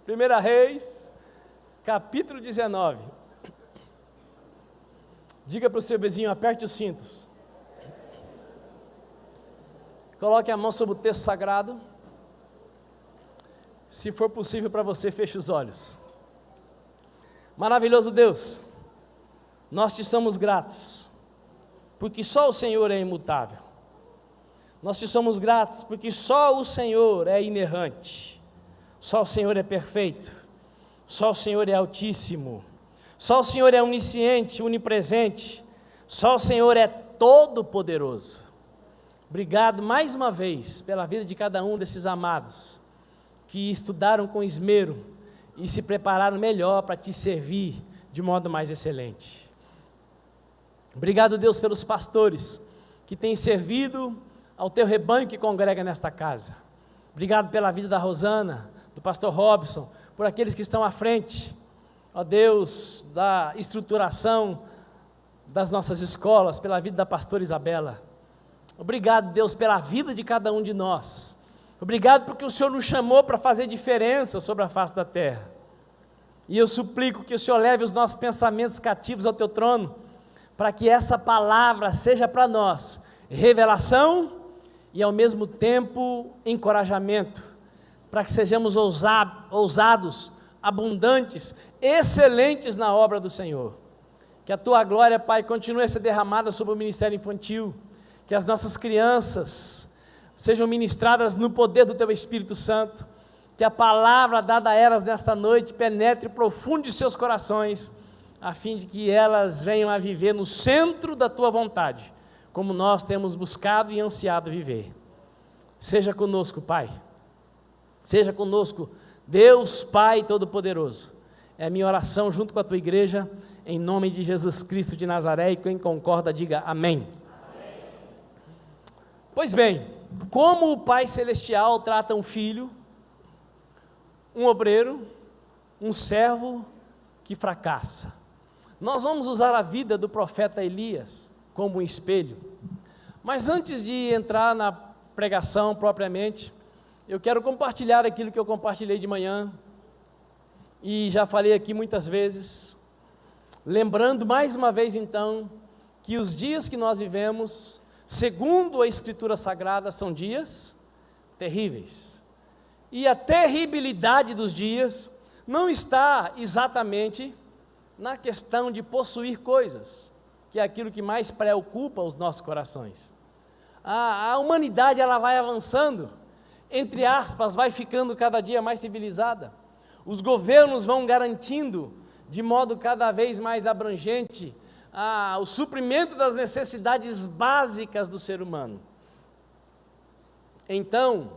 1 Reis, capítulo 19. Diga para o seu vizinho, aperte os cintos. Coloque a mão sobre o texto sagrado. Se for possível para você, feche os olhos. Maravilhoso Deus, nós te somos gratos, porque só o Senhor é imutável. Nós te somos gratos, porque só o Senhor é inerrante. Só o Senhor é perfeito. Só o Senhor é altíssimo. Só o Senhor é onisciente, onipresente. Só o Senhor é todo-poderoso. Obrigado mais uma vez pela vida de cada um desses amados que estudaram com esmero e se prepararam melhor para te servir de modo mais excelente. Obrigado, Deus, pelos pastores que têm servido ao teu rebanho que congrega nesta casa. Obrigado pela vida da Rosana, do pastor Robson, por aqueles que estão à frente, ó Deus, da estruturação das nossas escolas, pela vida da pastora Isabela. Obrigado, Deus, pela vida de cada um de nós. Obrigado porque o Senhor nos chamou para fazer diferença sobre a face da terra. E eu suplico que o Senhor leve os nossos pensamentos cativos ao teu trono, para que essa palavra seja para nós revelação e ao mesmo tempo encorajamento, para que sejamos ousados, abundantes, excelentes na obra do Senhor. Que a tua glória, Pai, continue a ser derramada sobre o ministério infantil, que as nossas crianças sejam ministradas no poder do teu Espírito Santo, que a palavra dada a elas nesta noite penetre profundo em seus corações, a fim de que elas venham a viver no centro da tua vontade, como nós temos buscado e ansiado viver. Seja conosco, Pai, seja conosco, Deus Pai Todo-Poderoso. É a minha oração junto com a tua igreja, em nome de Jesus Cristo de Nazaré, e quem concorda diga amém. Pois bem, como o Pai Celestial trata um filho, um obreiro, um servo que fracassa. Nós vamos usar a vida do profeta Elias como um espelho, mas antes de entrar na pregação propriamente, eu quero compartilhar aquilo que eu compartilhei de manhã, e já falei aqui muitas vezes, lembrando mais uma vez então, que os dias que nós vivemos, segundo a Escritura Sagrada, são dias terríveis. E a terribilidade dos dias não está exatamente na questão de possuir coisas, que é aquilo que mais preocupa os nossos corações. A humanidade ela vai avançando, entre aspas, vai ficando cada dia mais civilizada. Os governos vão garantindo, de modo cada vez mais abrangente, o suprimento das necessidades básicas do ser humano. Então,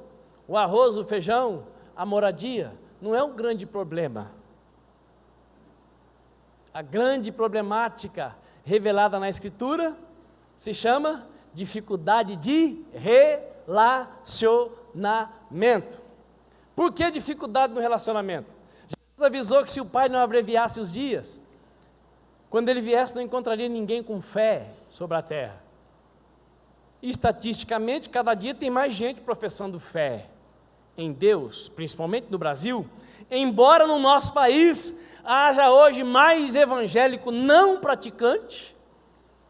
o arroz, o feijão, a moradia, não é um grande problema. A grande problemática revelada na Escritura se chama dificuldade de relacionamento. Por que dificuldade no relacionamento? Jesus avisou que se o Pai não abreviasse os dias, quando ele viesse, não encontraria ninguém com fé sobre a terra. Estatisticamente, cada dia tem mais gente professando fé em Deus, principalmente no Brasil, embora no nosso país haja hoje mais evangélico não praticante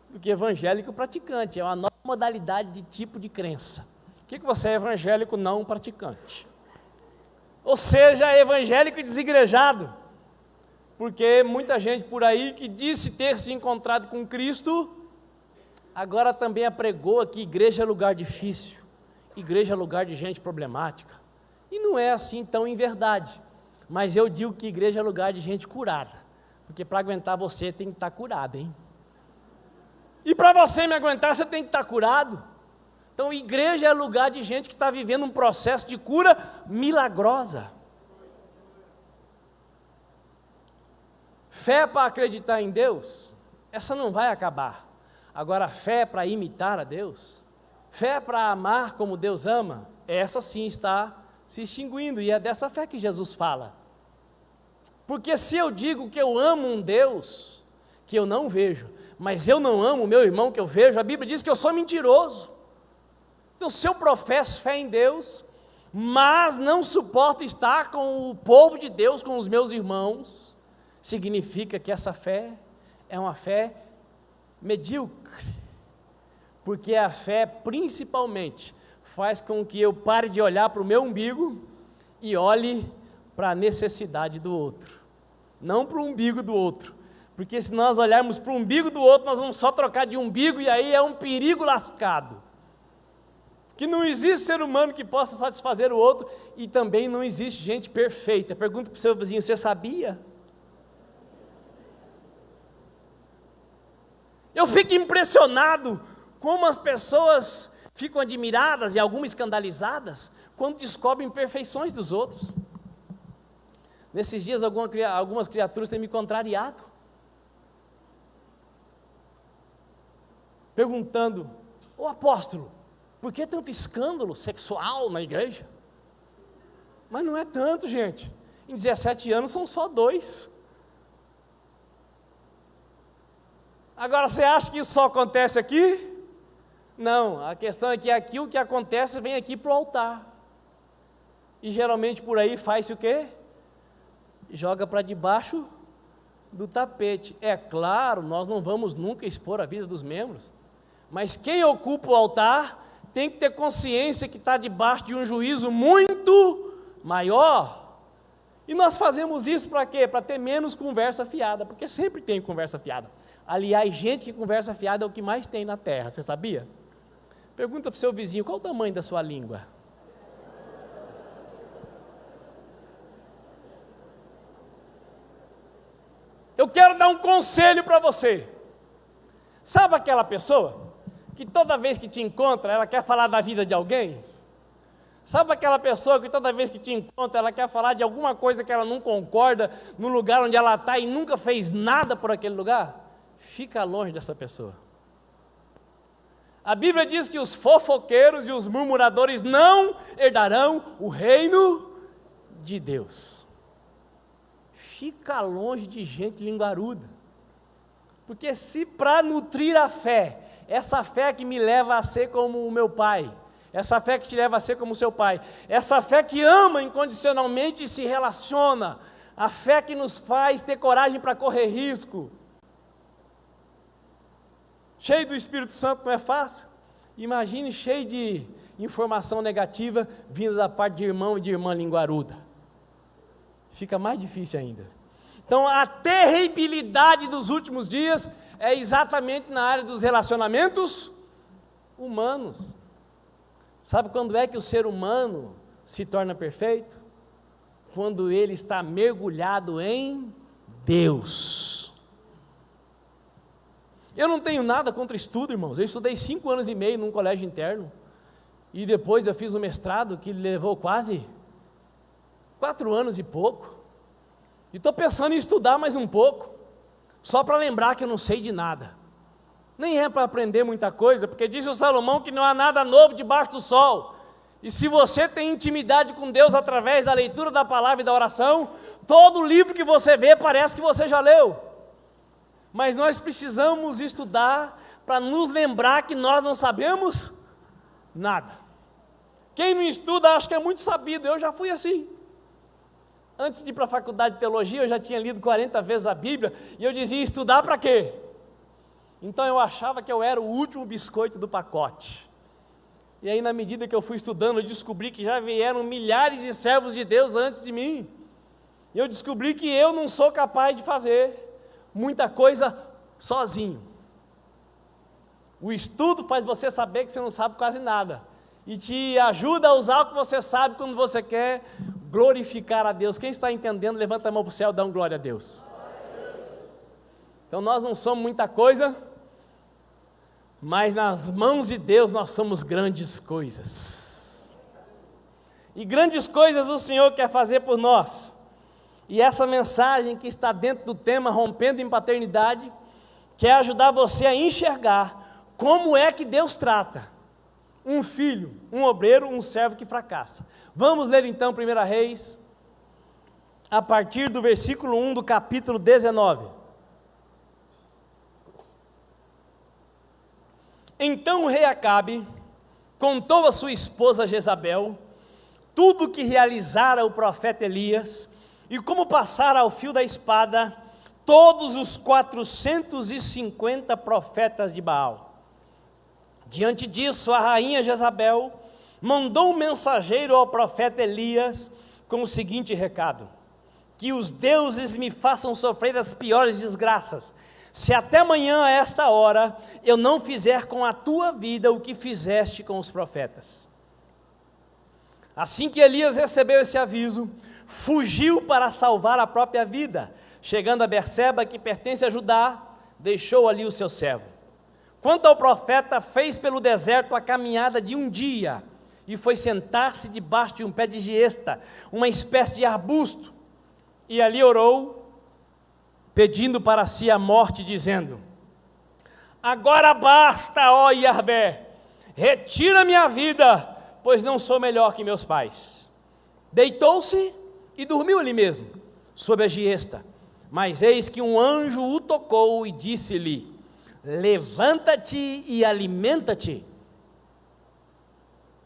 do que evangélico praticante. É uma nova modalidade de tipo de crença. O que você é evangélico não praticante? Ou seja, evangélico desigrejado. Porque muita gente por aí que disse ter se encontrado com Cristo, agora também apregou que igreja é lugar difícil, igreja é lugar de gente problemática. E não é assim tão em verdade, mas eu digo que igreja é lugar de gente curada, porque para aguentar você tem que estar curado, hein? E para você me aguentar você tem que estar curado. Então igreja é lugar de gente que está vivendo um processo de cura milagrosa. Fé para acreditar em Deus, essa não vai acabar. Agora, fé para imitar a Deus, fé para amar como Deus ama, essa sim está se extinguindo, e é dessa fé que Jesus fala. Porque se eu digo que eu amo um Deus que eu não vejo, mas eu não amo o meu irmão que eu vejo, a Bíblia diz que eu sou mentiroso. Então, se eu professo fé em Deus, mas não suporto estar com o povo de Deus, com os meus irmãos, significa que essa fé é uma fé medíocre, porque a fé principalmente faz com que eu pare de olhar para o meu umbigo e olhe para a necessidade do outro, não para o umbigo do outro, porque se nós olharmos para o umbigo do outro, nós vamos só trocar de umbigo e aí é um perigo lascado, que não existe ser humano que possa satisfazer o outro e também não existe gente perfeita. Pergunta para o seu vizinho, você sabia? Eu fico impressionado como as pessoas ficam admiradas e algumas escandalizadas quando descobrem imperfeições dos outros. Nesses dias algumas criaturas têm me contrariado, perguntando, ô apóstolo, por que tanto escândalo sexual na igreja? Mas não é tanto, gente, em 17 anos são só 2. Agora, você acha que isso só acontece aqui? Não, a questão é que aqui o que acontece vem aqui para o altar. E geralmente por aí faz-se o quê? Joga para debaixo do tapete. É claro, nós não vamos nunca expor a vida dos membros, mas quem ocupa o altar tem que ter consciência que está debaixo de um juízo muito maior. E nós fazemos isso para quê? Para ter menos conversa fiada, porque sempre tem conversa fiada. Aliás, gente que conversa fiada é o que mais tem na terra, você sabia? Pergunta para o seu vizinho, qual o tamanho da sua língua? Eu quero dar um conselho para você. Sabe aquela pessoa que toda vez que te encontra, ela quer falar da vida de alguém? Sabe aquela pessoa que toda vez que te encontra, ela quer falar de alguma coisa que ela não concorda no lugar onde ela está e nunca fez nada por aquele lugar? Fica longe dessa pessoa. A Bíblia diz que os fofoqueiros e os murmuradores não herdarão o reino de Deus. Fica longe de gente linguaruda, porque se para nutrir a fé, essa fé que me leva a ser como o meu pai, essa fé que te leva a ser como o seu pai, essa fé que ama incondicionalmente e se relaciona, a fé que nos faz ter coragem para correr risco, cheio do Espírito Santo não é fácil. Imagine cheio de informação negativa vinda da parte de irmão e de irmã linguaruda. Fica mais difícil ainda. Então a terribilidade dos últimos dias é exatamente na área dos relacionamentos humanos. Sabe quando é que o ser humano se torna perfeito? Quando ele está mergulhado em Deus. Eu não tenho nada contra estudo, irmãos. Eu estudei 5 anos e meio num colégio interno. E depois eu fiz um mestrado que levou quase 4 anos e pouco. E estou pensando em estudar mais um pouco, só para lembrar que eu não sei de nada. Nem é para aprender muita coisa, porque disse o Salomão que não há nada novo debaixo do sol. E se você tem intimidade com Deus através da leitura da palavra e da oração, todo livro que você vê parece que você já leu. Mas nós precisamos estudar para nos lembrar que nós não sabemos nada. Quem não estuda acha que é muito sabido, eu já fui assim. Antes de ir para a faculdade de teologia, eu já tinha lido 40 vezes a Bíblia, e eu dizia, estudar para quê? Então eu achava que eu era o último biscoito do pacote. E aí na medida que eu fui estudando, eu descobri que já vieram milhares de servos de Deus antes de mim. E eu descobri que eu não sou capaz de fazer muita coisa sozinho. O estudo faz você saber que você não sabe quase nada. E te ajuda a usar o que você sabe quando você quer glorificar a Deus. Quem está entendendo, levanta a mão para o céu e dá um glória a Deus. Então nós não somos muita coisa, mas nas mãos de Deus nós somos grandes coisas. E grandes coisas o Senhor quer fazer por nós. E essa mensagem que está dentro do tema Rompendo em Paternidade, quer ajudar você a enxergar como é que Deus trata um filho, um obreiro, um servo que fracassa. Vamos ler então 1 Reis, a partir do versículo 1 do capítulo 19. Então o rei Acabe contou a sua esposa Jezabel tudo que realizara o profeta Elias, e como passara ao fio da espada todos os 450 profetas de Baal. Diante disso, a rainha Jezabel mandou um mensageiro ao profeta Elias com o seguinte recado: que os deuses me façam sofrer as piores desgraças, se até amanhã a esta hora eu não fizer com a tua vida o que fizeste com os profetas. Assim que Elias recebeu esse aviso, fugiu para salvar a própria vida. Chegando a Berseba, que pertence a Judá, deixou ali o seu servo. Quanto ao profeta, fez pelo deserto a caminhada de um dia, e foi sentar-se debaixo de um pé de giesta, uma espécie de arbusto, e ali orou, pedindo para si a morte, dizendo: agora basta, ó Yahvé, retira minha vida, pois não sou melhor que meus pais. Deitou-se e dormiu ali mesmo, sob a giesta. Mas eis que um anjo o tocou e disse-lhe: levanta-te e alimenta-te.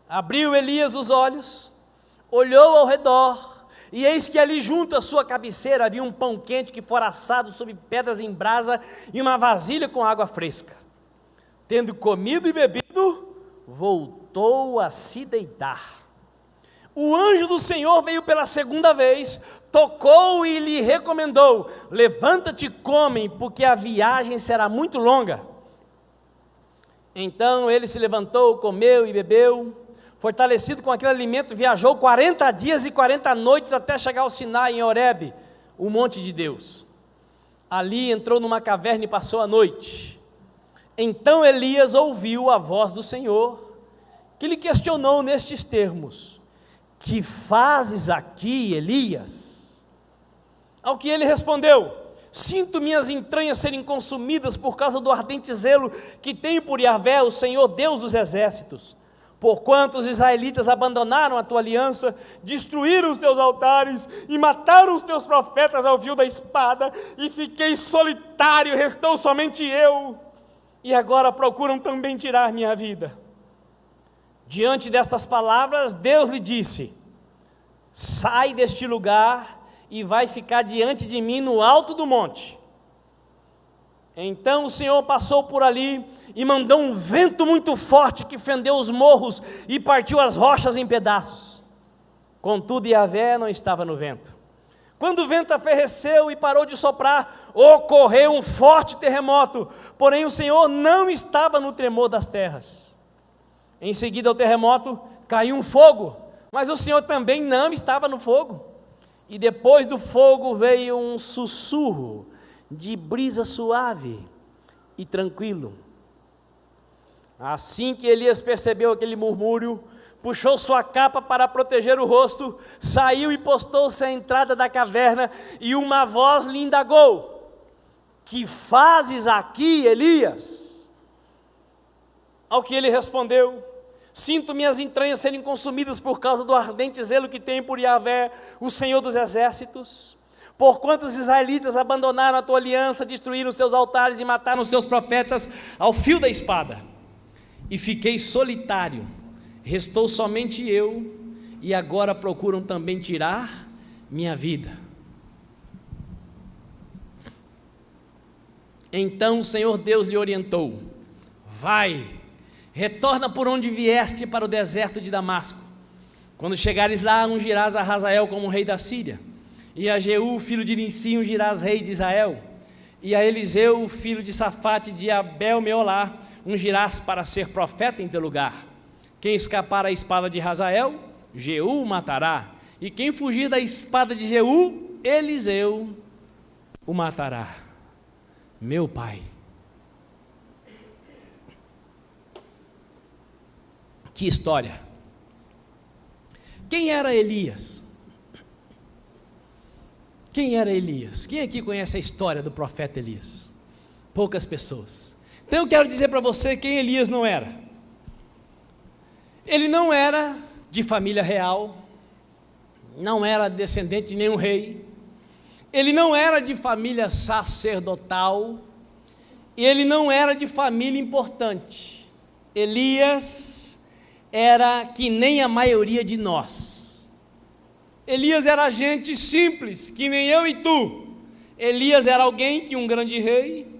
Abriu Elias os olhos, olhou ao redor, e eis que ali junto à sua cabeceira havia um pão quente que fora assado sobre pedras em brasa e uma vasilha com água fresca. Tendo comido e bebido, voltou a se deitar. O anjo do Senhor veio pela segunda vez, tocou e lhe recomendou: levanta-te e come, porque a viagem será muito longa. Então ele se levantou, comeu e bebeu. Fortalecido com aquele alimento, viajou 40 dias e 40 noites até chegar ao Sinai, em Horebe, o monte de Deus. Ali entrou numa caverna e passou a noite. Então Elias ouviu a voz do Senhor, que lhe questionou nestes termos: que fazes aqui, Elias? Ao que ele respondeu: sinto minhas entranhas serem consumidas por causa do ardente zelo que tenho por Yahvé, o Senhor Deus dos exércitos. Porquanto os israelitas abandonaram a tua aliança, destruíram os teus altares e mataram os teus profetas ao fio da espada, e fiquei solitário, restou somente eu, e agora procuram também tirar minha vida. Diante destas palavras, Deus lhe disse: sai deste lugar e vai ficar diante de mim no alto do monte. Então o Senhor passou por ali e mandou um vento muito forte que fendeu os morros e partiu as rochas em pedaços. Contudo, Yahvé não estava no vento. Quando o vento aferreceu e parou de soprar, ocorreu um forte terremoto, porém o Senhor não estava no tremor das terras. Em seguida ao terremoto, caiu um fogo, mas o Senhor também não estava no fogo. E depois do fogo veio um sussurro de brisa suave e tranquilo. Assim que Elias percebeu aquele murmúrio, puxou sua capa para proteger o rosto, saiu e postou-se à entrada da caverna, e uma voz lhe indagou: que fazes aqui, Elias? Ao que ele respondeu: sinto minhas entranhas serem consumidas por causa do ardente zelo que tenho por Yahvé, o Senhor dos exércitos. Porquanto os israelitas abandonaram a tua aliança, destruíram os teus altares e mataram os teus profetas ao fio da espada. E fiquei solitário, restou somente eu, e agora procuram também tirar minha vida. Então o Senhor Deus lhe orientou: vai, retorna por onde vieste para o deserto de Damasco. Quando chegares lá, ungirás a Hazael como rei da Síria, e a Jeú, filho de Nissim, ungirás rei de Israel, e a Eliseu, filho de Safate de Abel-Meolá, ungirás para ser profeta em teu lugar. Quem escapar à espada de Hazael, Jeú o matará, e quem fugir da espada de Jeú, Eliseu o matará. Meu pai, que história! Quem era Elias? Quem era Elias? Quem aqui conhece a história do profeta Elias? Poucas pessoas. Então eu quero dizer para você quem Elias não era. Ele não era de família real, não era descendente de nenhum rei, ele não era de família sacerdotal, e ele não era de família importante. Elias era que nem a maioria de nós. Elias era gente simples, que nem eu e tu. Elias era alguém que um grande rei,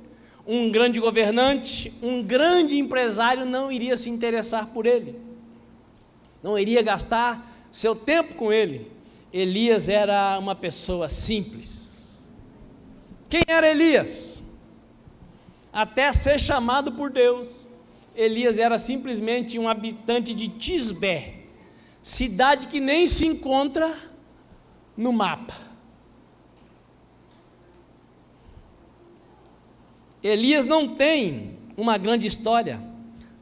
um grande governante, um grande empresário não iria se interessar por ele, não iria gastar seu tempo com ele. Elias era uma pessoa simples. Quem era Elias? Até ser chamado por Deus, Elias era simplesmente um habitante de Tisbé, cidade que nem se encontra no mapa. Elias não tem uma grande história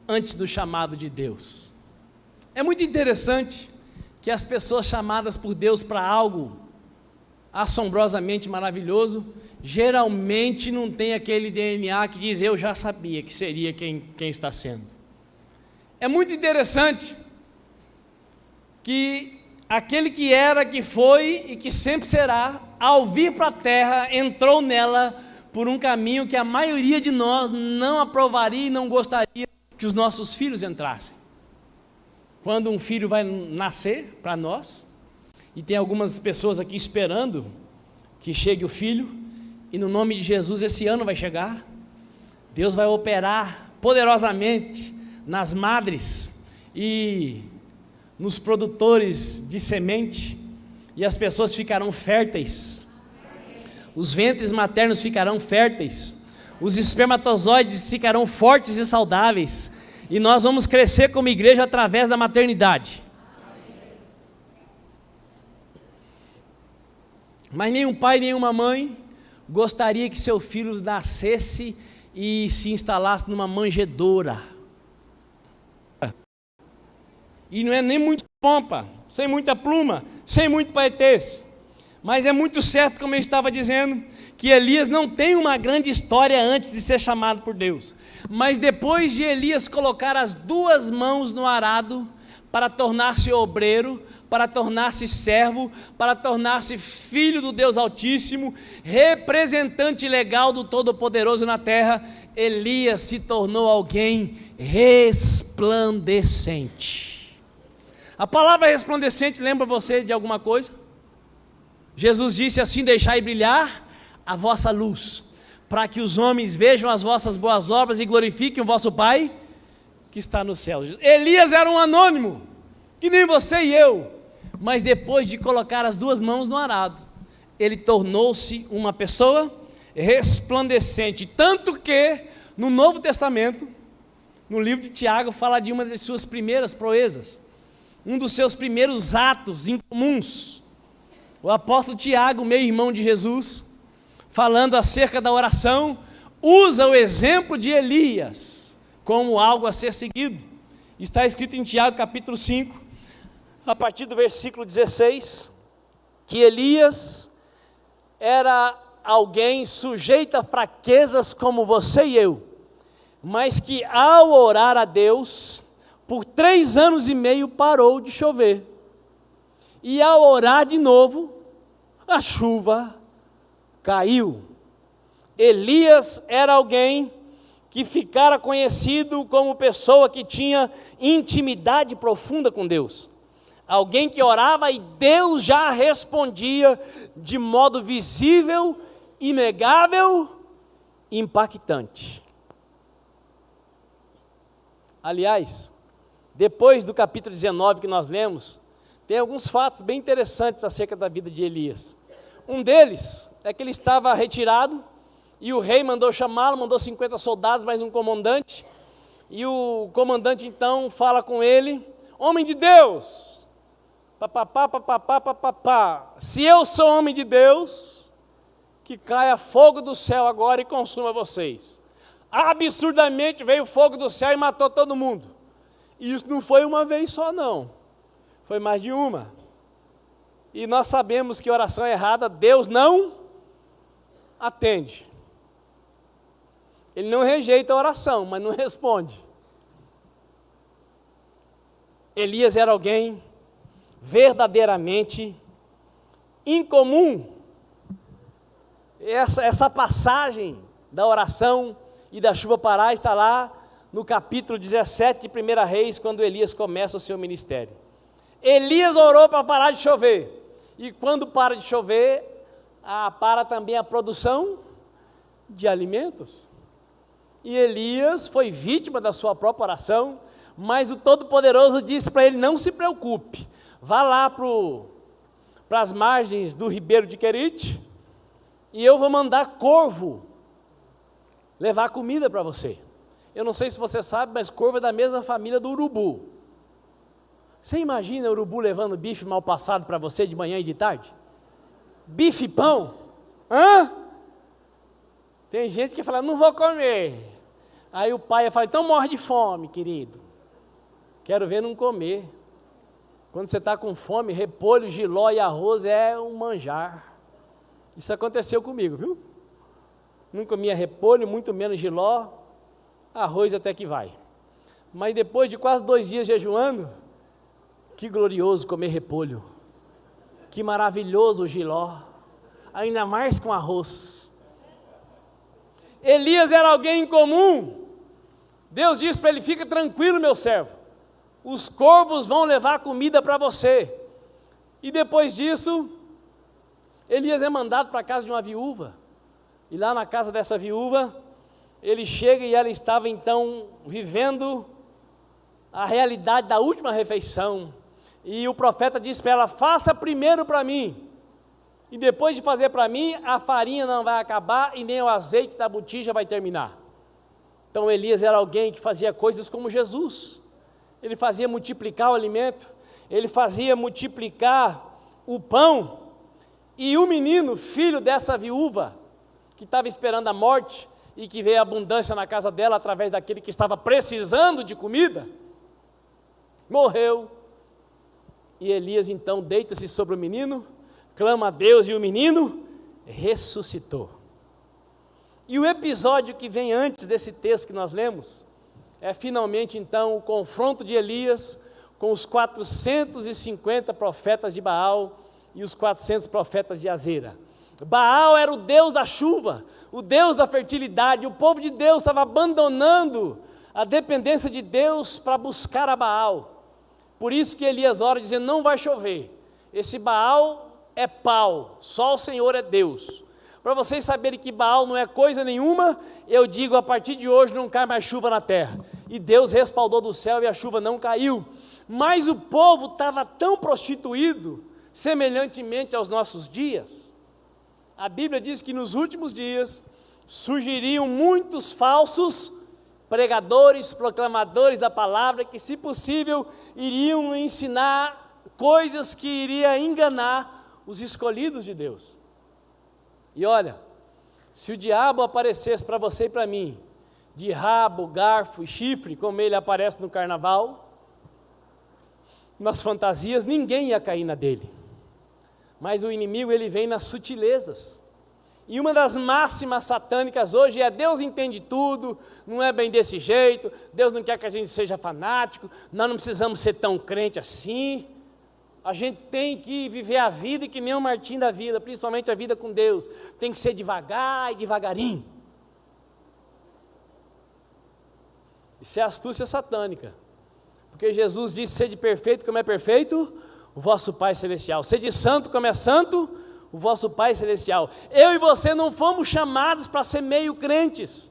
antes do chamado de Deus. É muito interessante que as pessoas chamadas por Deus para algo assombrosamente maravilhoso, geralmente não tem aquele DNA que diz, eu já sabia que seria quem está sendo. É muito interessante que aquele que era, que foi e que sempre será, ao vir para a terra, entrou nela por um caminho que a maioria de nós não aprovaria e não gostaria que os nossos filhos entrassem. Quando um filho vai nascer para nós, e tem algumas pessoas aqui esperando que chegue o filho, e no nome de Jesus esse ano vai chegar, Deus vai operar poderosamente nas madres e nos produtores de semente, e as pessoas ficarão férteis, os ventres maternos ficarão férteis, os espermatozoides ficarão fortes e saudáveis, e nós vamos crescer como igreja através da maternidade. Mas nenhum pai, nenhuma mãe gostaria que seu filho nascesse e se instalasse numa manjedoura. E não é nem muito pompa, sem muita pluma, sem muito paetês. Mas é muito certo, como eu estava dizendo, que Elias não tem uma grande história antes de ser chamado por Deus. Mas depois de Elias colocar as duas mãos no arado para tornar-se obreiro, para tornar-se servo, para tornar-se filho do Deus Altíssimo, representante legal do Todo-Poderoso na terra, Elias se tornou alguém resplandecente. A palavra resplandecente lembra você de alguma coisa? Jesus disse assim, deixai brilhar a vossa luz, para que os homens vejam as vossas boas obras e glorifiquem o vosso Pai que está no céu. Elias era um anônimo, que nem você e eu, mas depois de colocar as duas mãos no arado, ele tornou-se uma pessoa resplandecente, tanto que no Novo Testamento, no livro de Tiago, fala de uma das suas primeiras proezas, um dos seus primeiros atos incomuns. O apóstolo Tiago, meio-irmão de Jesus, falando acerca da oração, usa o exemplo de Elias como algo a ser seguido. Está escrito em Tiago capítulo 5, a partir do versículo 16, que Elias era alguém sujeito a fraquezas como você e eu, mas que ao orar a Deus, por 3 anos e meio parou de chover. E ao orar de novo, a chuva caiu. Elias era alguém que ficara conhecido como pessoa que tinha intimidade profunda com Deus. Alguém que orava e Deus já respondia de modo visível, inegável, impactante. Aliás, depois do capítulo 19 que nós lemos, tem alguns fatos bem interessantes acerca da vida de Elias. Um deles é que ele estava retirado e o rei mandou chamá-lo, mandou 50 soldados, mais um comandante. E o comandante então fala com ele, homem de Deus, se eu sou homem de Deus, que caia fogo do céu agora e consuma vocês. Absurdamente veio fogo do céu e matou todo mundo. E isso não foi uma vez só não, foi mais de uma. E nós sabemos que oração errada, Deus não atende. Ele não rejeita a oração, mas não responde. Elias era alguém verdadeiramente incomum. Essa passagem da oração e da chuva parar está lá no capítulo 17 de 1 Reis, quando Elias começa o seu ministério. Elias orou para parar de chover, E quando para de chover, para também a produção de alimentos. E Elias foi vítima da sua própria oração, mas o Todo-Poderoso disse para ele: não se preocupe, vá lá para as margens do ribeiro de Querite, e eu vou mandar corvo levar comida para você. Eu não sei se você sabe, mas corvo é da mesma família do urubu. Você imagina o urubu levando bife mal passado para você de manhã e de tarde? Bife e pão? Hã? Tem gente que fala: não vou comer. Aí o pai fala: então morre de fome, querido. Quero ver não comer. Quando você está com fome, repolho, jiló e arroz é um manjar. Isso aconteceu comigo, viu? Não comia repolho, muito menos jiló, arroz até que vai. Mas depois de quase 2 dias jejuando, que glorioso comer repolho. Que maravilhoso o jiló. Ainda mais com arroz. Elias era alguém incomum. Deus disse para ele: fica tranquilo, meu servo. Os corvos vão levar comida para você. E depois disso, Elias é mandado para a casa de uma viúva. E lá na casa dessa viúva, ele chega e ela estava então vivendo a realidade da última refeição. E o profeta disse para ela: faça primeiro para mim. E depois de fazer para mim, a farinha não vai acabar e nem o azeite da botija vai terminar. Então Elias era alguém que fazia coisas como Jesus. Ele fazia multiplicar o alimento, ele fazia multiplicar o pão. E o menino, filho dessa viúva, que estava esperando a morte e que veio a abundância na casa dela através daquele que estava precisando de comida, morreu. E Elias então deita-se sobre o menino, clama a Deus e o menino ressuscitou. E o episódio que vem antes desse texto que nós lemos, é finalmente então o confronto de Elias com os 450 profetas de Baal e os 400 profetas de Azera. Baal era o deus da chuva, o deus da fertilidade. O povo de Deus estava abandonando a dependência de Deus para buscar a Baal. Por isso que Elias ora dizendo: não vai chover, esse Baal é pau, só o Senhor é Deus. Para vocês saberem que Baal não é coisa nenhuma, eu digo: a partir de hoje não cai mais chuva na terra. E Deus respaldou do céu e a chuva não caiu. Mas o povo estava tão prostituído, semelhantemente aos nossos dias. A Bíblia diz que nos últimos dias surgiriam muitos falsos pregadores, proclamadores da palavra, que, se possível, iriam ensinar coisas que iriam enganar os escolhidos de Deus. E olha, se o diabo aparecesse para você e para mim, de rabo, garfo e chifre, como ele aparece no carnaval, nas fantasias, ninguém ia cair na dele. Mas o inimigo, ele vem nas sutilezas. E uma das máximas satânicas hoje é: Deus entende tudo, não é bem desse jeito, Deus não quer que a gente seja fanático, nós não precisamos ser tão crente assim. A gente tem que viver a vida que nem o Martim da vida, principalmente a vida com Deus. Tem que ser devagar e devagarinho. Isso é astúcia satânica. Porque Jesus disse: sede perfeito como é perfeito o vosso Pai Celestial. Sede santo como é santo o vosso Pai Celestial. Eu e você não fomos chamados para ser meio crentes.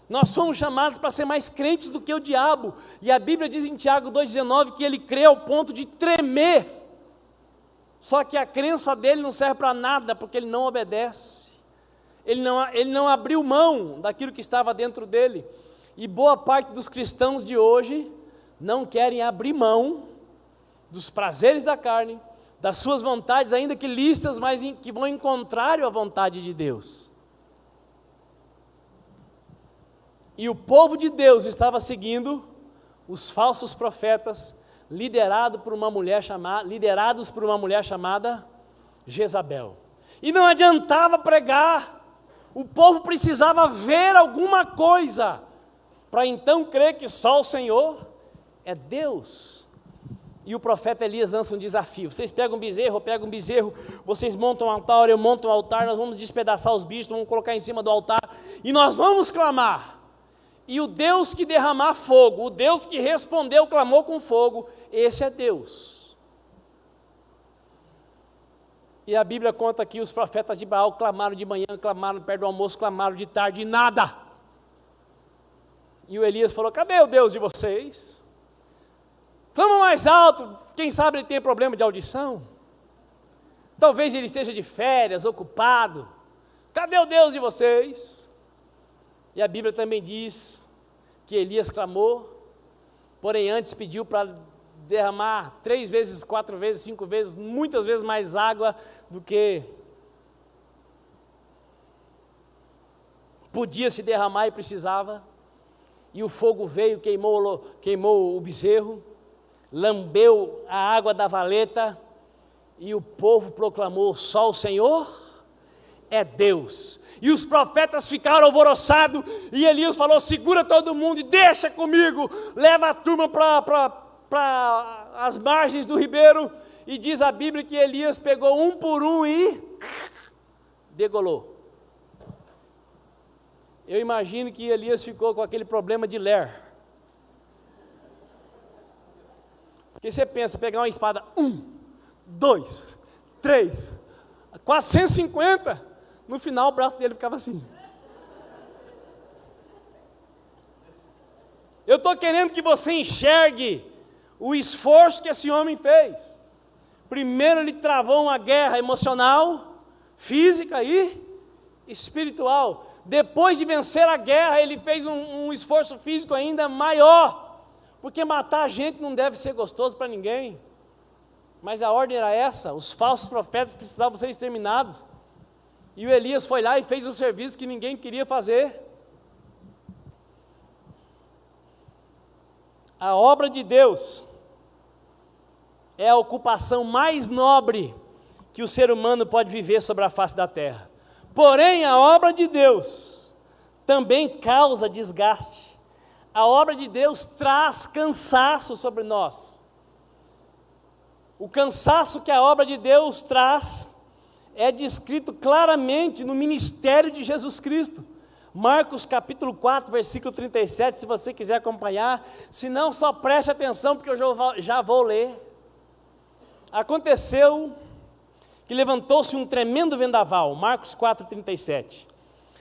Nós fomos chamados para ser mais crentes do que o diabo. E a Bíblia diz em Tiago 2,19 que ele crê ao ponto de tremer. Só que a crença dele não serve para nada, porque ele não obedece. Ele não abriu mão daquilo que estava dentro dele. E boa parte dos cristãos de hoje não querem abrir mão dos prazeres da carne, das suas vontades, ainda que lícitas, mas que vão em contrário à vontade de Deus. E o povo de Deus estava seguindo os falsos profetas, liderados por uma mulher chamada Jezabel. E não adiantava pregar, o povo precisava ver alguma coisa, para então crer que só o Senhor é Deus. E o profeta Elias lança um desafio: vocês pegam um bezerro, eu pego um bezerro, vocês montam um altar, eu monto um altar, nós vamos despedaçar os bichos, vamos colocar em cima do altar, e nós vamos clamar. E o Deus que derramar fogo, o Deus que respondeu, clamou com fogo, esse é Deus. E a Bíblia conta que os profetas de Baal clamaram de manhã, clamaram perto do almoço, clamaram de tarde, e nada. E o Elias falou: cadê o Deus de vocês? Clama mais alto, quem sabe ele tem problema de audição. Talvez ele esteja de férias, ocupado. Cadê o Deus de vocês? E a Bíblia também diz que Elias clamou, porém antes pediu para derramar 3 vezes, 4 vezes, 5 vezes, muitas vezes mais água do que podia se derramar e precisava. E o fogo veio, queimou o bezerro, lambeu a água da valeta, e o povo proclamou: só o Senhor é Deus. E os profetas ficaram alvoroçados, e Elias falou: segura todo mundo e deixa comigo, leva a turma para as margens do ribeiro. E diz a Bíblia que Elias pegou um por um e degolou. Eu imagino que Elias ficou com aquele problema de ler. Porque você pensa, pegar uma espada, 1, 2, 3, 450, no final o braço dele ficava assim. Eu estou querendo que você enxergue o esforço que esse homem fez. Primeiro ele travou uma guerra emocional, física e espiritual. Depois de vencer a guerra, ele fez um esforço físico ainda maior, porque matar a gente não deve ser gostoso para ninguém. Mas a ordem era essa: os falsos profetas precisavam ser exterminados. E o Elias foi lá e fez um serviço que ninguém queria fazer. A obra de Deus é a ocupação mais nobre que o ser humano pode viver sobre a face da terra. Porém, a obra de Deus também causa desgaste. A obra de Deus traz cansaço sobre nós. O cansaço que a obra de Deus traz é descrito claramente no ministério de Jesus Cristo. Marcos capítulo 4, versículo 37, se você quiser acompanhar, se não, só preste atenção, porque eu já vou ler. Aconteceu que levantou-se um tremendo vendaval, Marcos 4, 37,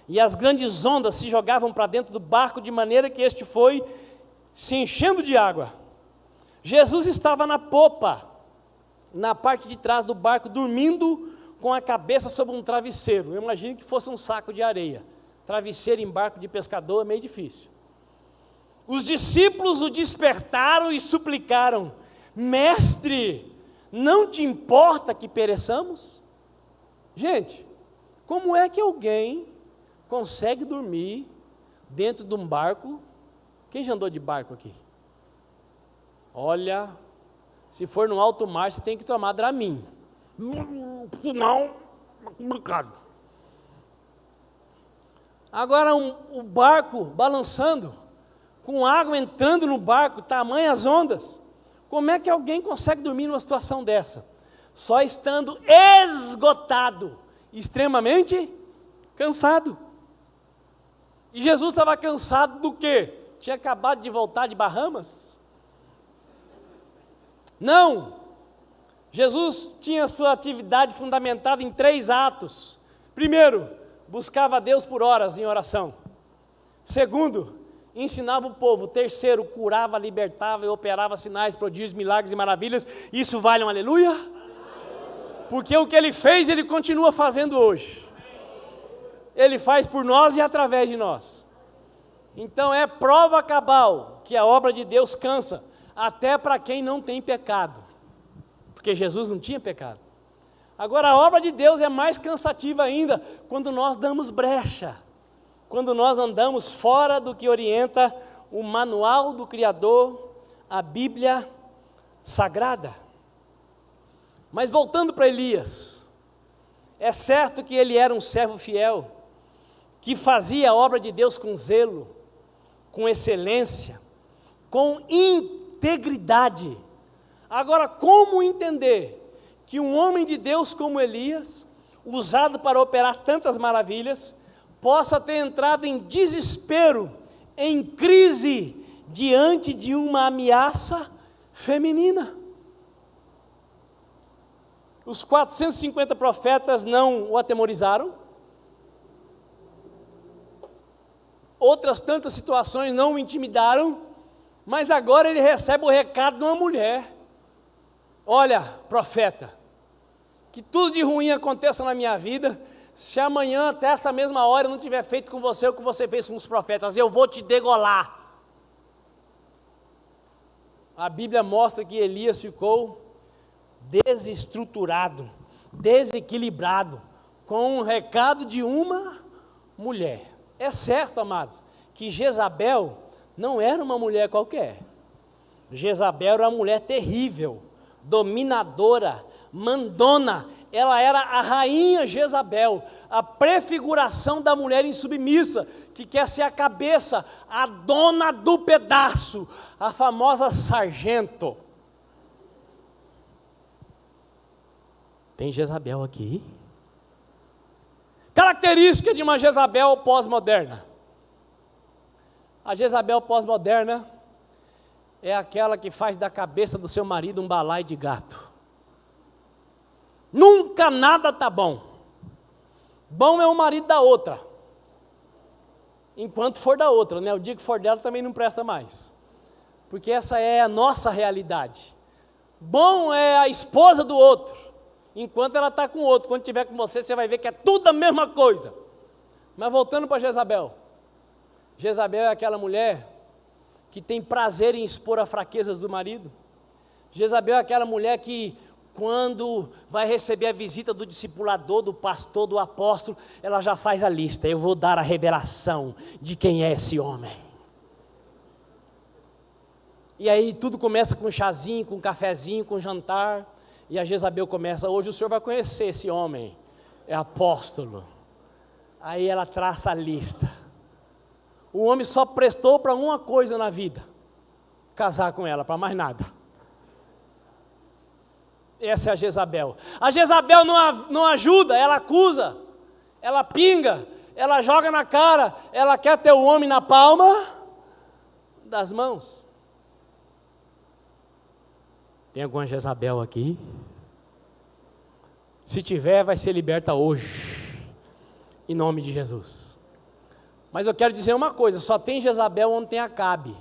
e as grandes ondas se jogavam para dentro do barco, de maneira que este foi se enchendo de água. Jesus estava na popa, na parte de trás do barco, dormindo com a cabeça sobre um travesseiro. Eu imagino que fosse um saco de areia. Travesseiro em barco de pescador é meio difícil. Os discípulos o despertaram e suplicaram: mestre, não te importa que pereçamos? Gente, como é que alguém consegue dormir dentro de um barco? Quem já andou de barco aqui? Olha, se for no alto mar, você tem que tomar Dramin. Senão, é complicado. Agora o barco balançando, com água entrando no barco, tamanhas ondas. Como é que alguém consegue dormir numa situação dessa? Só estando esgotado, extremamente cansado. E Jesus estava cansado do quê? Tinha acabado de voltar de Bahamas? Não! Jesus tinha sua atividade fundamentada em 3 atos. Primeiro, buscava a Deus por horas em oração. Segundo, ensinava o povo. Terceiro, curava, libertava e operava sinais, prodígios, milagres e maravilhas. Isso vale um aleluia? Porque o que ele fez, ele continua fazendo hoje. Ele faz por nós e através de nós. Então é prova cabal que a obra de Deus cansa, até para quem não tem pecado. Porque Jesus não tinha pecado. Agora a obra de Deus é mais cansativa ainda, quando nós damos brecha. Quando nós andamos fora do que orienta o manual do Criador, a Bíblia Sagrada. Mas voltando para Elias, é certo que ele era um servo fiel, que fazia a obra de Deus com zelo, com excelência, com integridade. Agora, como entender que um homem de Deus como Elias, usado para operar tantas maravilhas, possa ter entrado em desespero, em crise, diante de uma ameaça feminina? Os 450 profetas não o atemorizaram. Outras tantas situações não o intimidaram, mas agora ele recebe o recado de uma mulher. Olha, profeta, que tudo de ruim aconteça na minha vida, se amanhã até essa mesma hora eu não tiver feito com você o que você fez com os profetas, eu vou te degolar. A Bíblia mostra que Elias ficou desestruturado, desequilibrado, com um recado de uma mulher. É certo, amados, que Jezabel não era uma mulher qualquer. Jezabel era uma mulher terrível, dominadora, mandona. Ela era a rainha Jezabel, a prefiguração da mulher insubmissa, que quer ser a cabeça, a dona do pedaço, a famosa sargento. Tem Jezabel aqui? Característica de uma Jezabel pós-moderna. A Jezabel pós-moderna é aquela que faz da cabeça do seu marido um balaio de gato. Nunca nada está bom. Bom é o marido da outra, enquanto for da outra, né? O dia que for dela também não presta mais, porque essa é a nossa realidade. Bom é a esposa do outro, enquanto ela está com o outro. Quando estiver com você, você vai ver que é tudo a mesma coisa. Mas voltando para Jezabel. Jezabel é aquela mulher que tem prazer em expor as fraquezas do marido. Jezabel é aquela mulher que, quando vai receber a visita do discipulador, do pastor, do apóstolo, ela já faz a lista. Eu vou dar a revelação de quem é esse homem. E aí tudo começa com um chazinho, com um cafezinho, com um jantar. E a Jezabel começa: hoje o senhor vai conhecer esse homem, é apóstolo. Aí ela traça a lista. O homem só prestou para uma coisa na vida: casar com ela, para mais nada. Essa é a Jezabel. A Jezabel não ajuda, ela acusa, ela pinga, ela joga na cara, ela quer ter o homem na palma das mãos. Tem alguma Jezabel aqui? Se tiver, vai ser liberta hoje, em nome de Jesus. Mas eu quero dizer uma coisa: só tem Jezabel onde tem Acabe.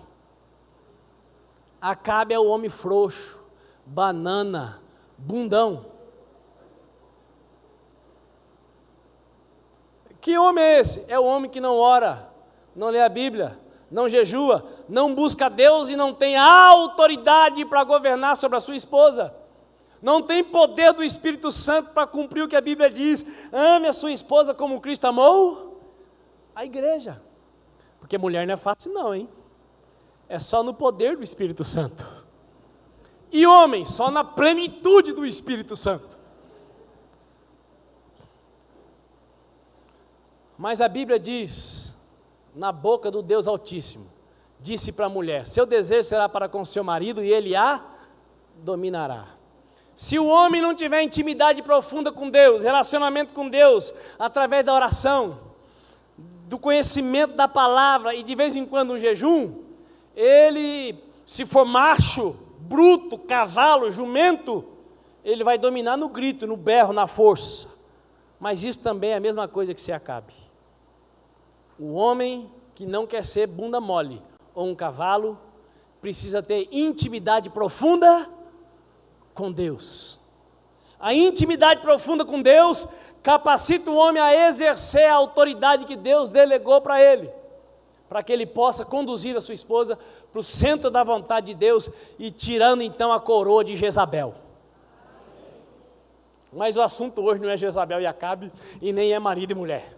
Acabe é o homem frouxo, banana, bundão. Que homem é esse? É o homem que não ora, não lê a Bíblia, não jejua, não busca Deus e não tem autoridade para governar sobre a sua esposa. Não tem poder do Espírito Santo para cumprir o que a Bíblia diz: ame a sua esposa como Cristo amou a igreja. Porque mulher não é fácil não, hein? É só no poder do Espírito Santo. E homem, só na plenitude do Espírito Santo. Mas a Bíblia diz, na boca do Deus Altíssimo, disse para a mulher: seu desejo será para com seu marido e ele a dominará. Se o homem não tiver intimidade profunda com Deus, relacionamento com Deus, através da oração, do conhecimento da palavra e de vez em quando um jejum, ele, se for macho, bruto, cavalo, jumento, ele vai dominar no grito, no berro, na força. Mas isso também é a mesma coisa que se Acabe. O homem que não quer ser bunda mole ou um cavalo, precisa ter intimidade profunda com Deus. A intimidade profunda com Deus capacita o homem a exercer a autoridade que Deus delegou para ele, para que ele possa conduzir a sua esposa para o centro da vontade de Deus e tirando então a coroa de Jezabel. Mas o assunto hoje não é Jezabel e Acabe, e nem é marido e mulher.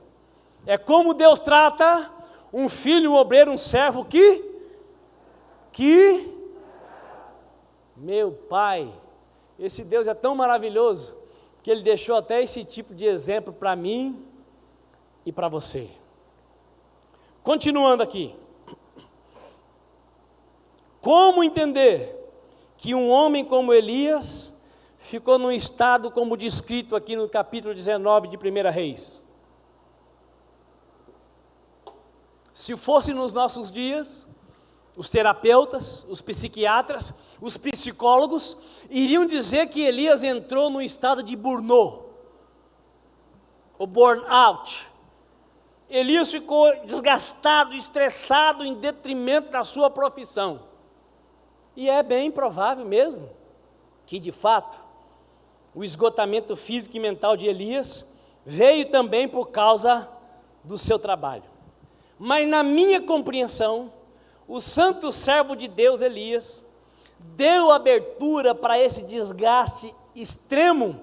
É como Deus trata um filho, um obreiro, um servo que meu Pai, esse Deus é tão maravilhoso, que Ele deixou até esse tipo de exemplo para mim e para você. Continuando aqui. Como entender que um homem como Elias ficou num estado como descrito aqui no capítulo 19 de 1 Reis? Se fosse nos nossos dias, os terapeutas, os psiquiatras, Os psicólogos iriam dizer que Elias entrou num estado de burnout, o burnout. Elias ficou desgastado, estressado em detrimento da sua profissão. E é bem provável mesmo que, de fato, o esgotamento físico e mental de Elias veio também por causa do seu trabalho. Mas na minha compreensão, o santo servo de Deus Elias deu abertura para esse desgaste extremo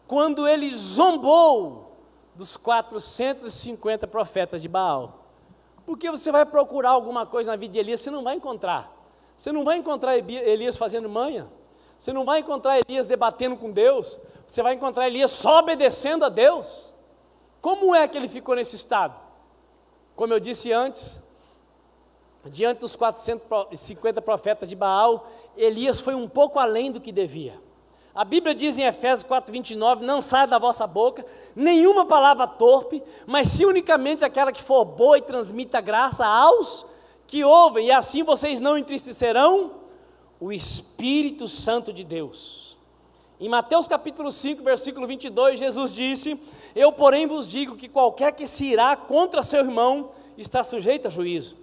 quando ele zombou dos 450 profetas de Baal. Porque você vai procurar alguma coisa na vida de Elias, você não vai encontrar. Você não vai encontrar Elias fazendo manha, você não vai encontrar Elias debatendo com Deus, você vai encontrar Elias só obedecendo a Deus. Como é que ele ficou nesse estado? Como eu disse antes, diante dos 450 profetas de Baal, Elias foi um pouco além do que devia. A Bíblia diz em Efésios 4:29, não saia da vossa boca nenhuma palavra torpe, mas sim unicamente aquela que for boa e transmita graça aos que ouvem, e assim vocês não entristecerão o Espírito Santo de Deus. Em Mateus capítulo 5, versículo 22, Jesus disse: eu, porém, vos digo que qualquer que se irá contra seu irmão está sujeito a juízo.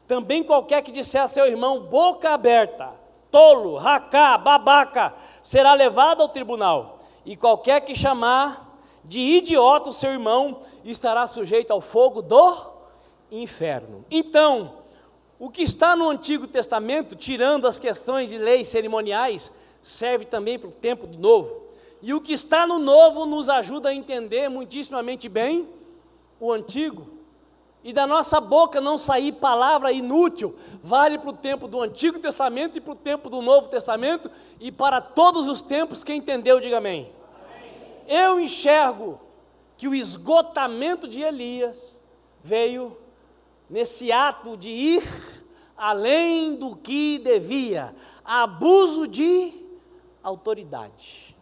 Também qualquer que disser a seu irmão, boca aberta, tolo, racá, babaca, será levado ao tribunal. E qualquer que chamar de idiota o seu irmão estará sujeito ao fogo do inferno. Então, o que está no Antigo Testamento, tirando as questões de leis cerimoniais, serve também para o tempo do Novo. E o que está no Novo nos ajuda a entender muitíssimamente bem o Antigo. E da nossa boca não sair palavra inútil, vale para o tempo do Antigo Testamento e para o tempo do Novo Testamento, e para todos os tempos. Quem entendeu, diga amém. Eu enxergo que o esgotamento de Elias veio nesse ato de ir além do que devia, abuso de autoridade.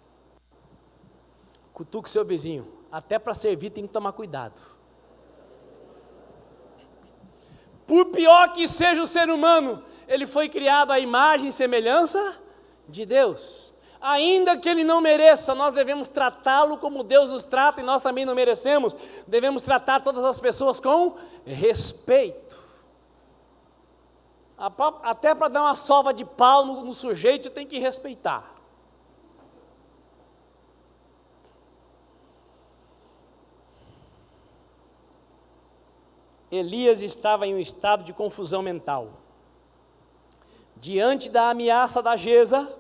Cutuque seu vizinho, até para servir tem que tomar cuidado. Por pior que seja o ser humano, ele foi criado à imagem e semelhança de Deus. Ainda que ele não mereça, nós devemos tratá-lo como Deus nos trata, e nós também não merecemos. Devemos tratar todas as pessoas com respeito. Até para dar uma sova de pau no sujeito, tem que respeitar. Elias estava em um estado de confusão mental. Diante da ameaça da Jeza,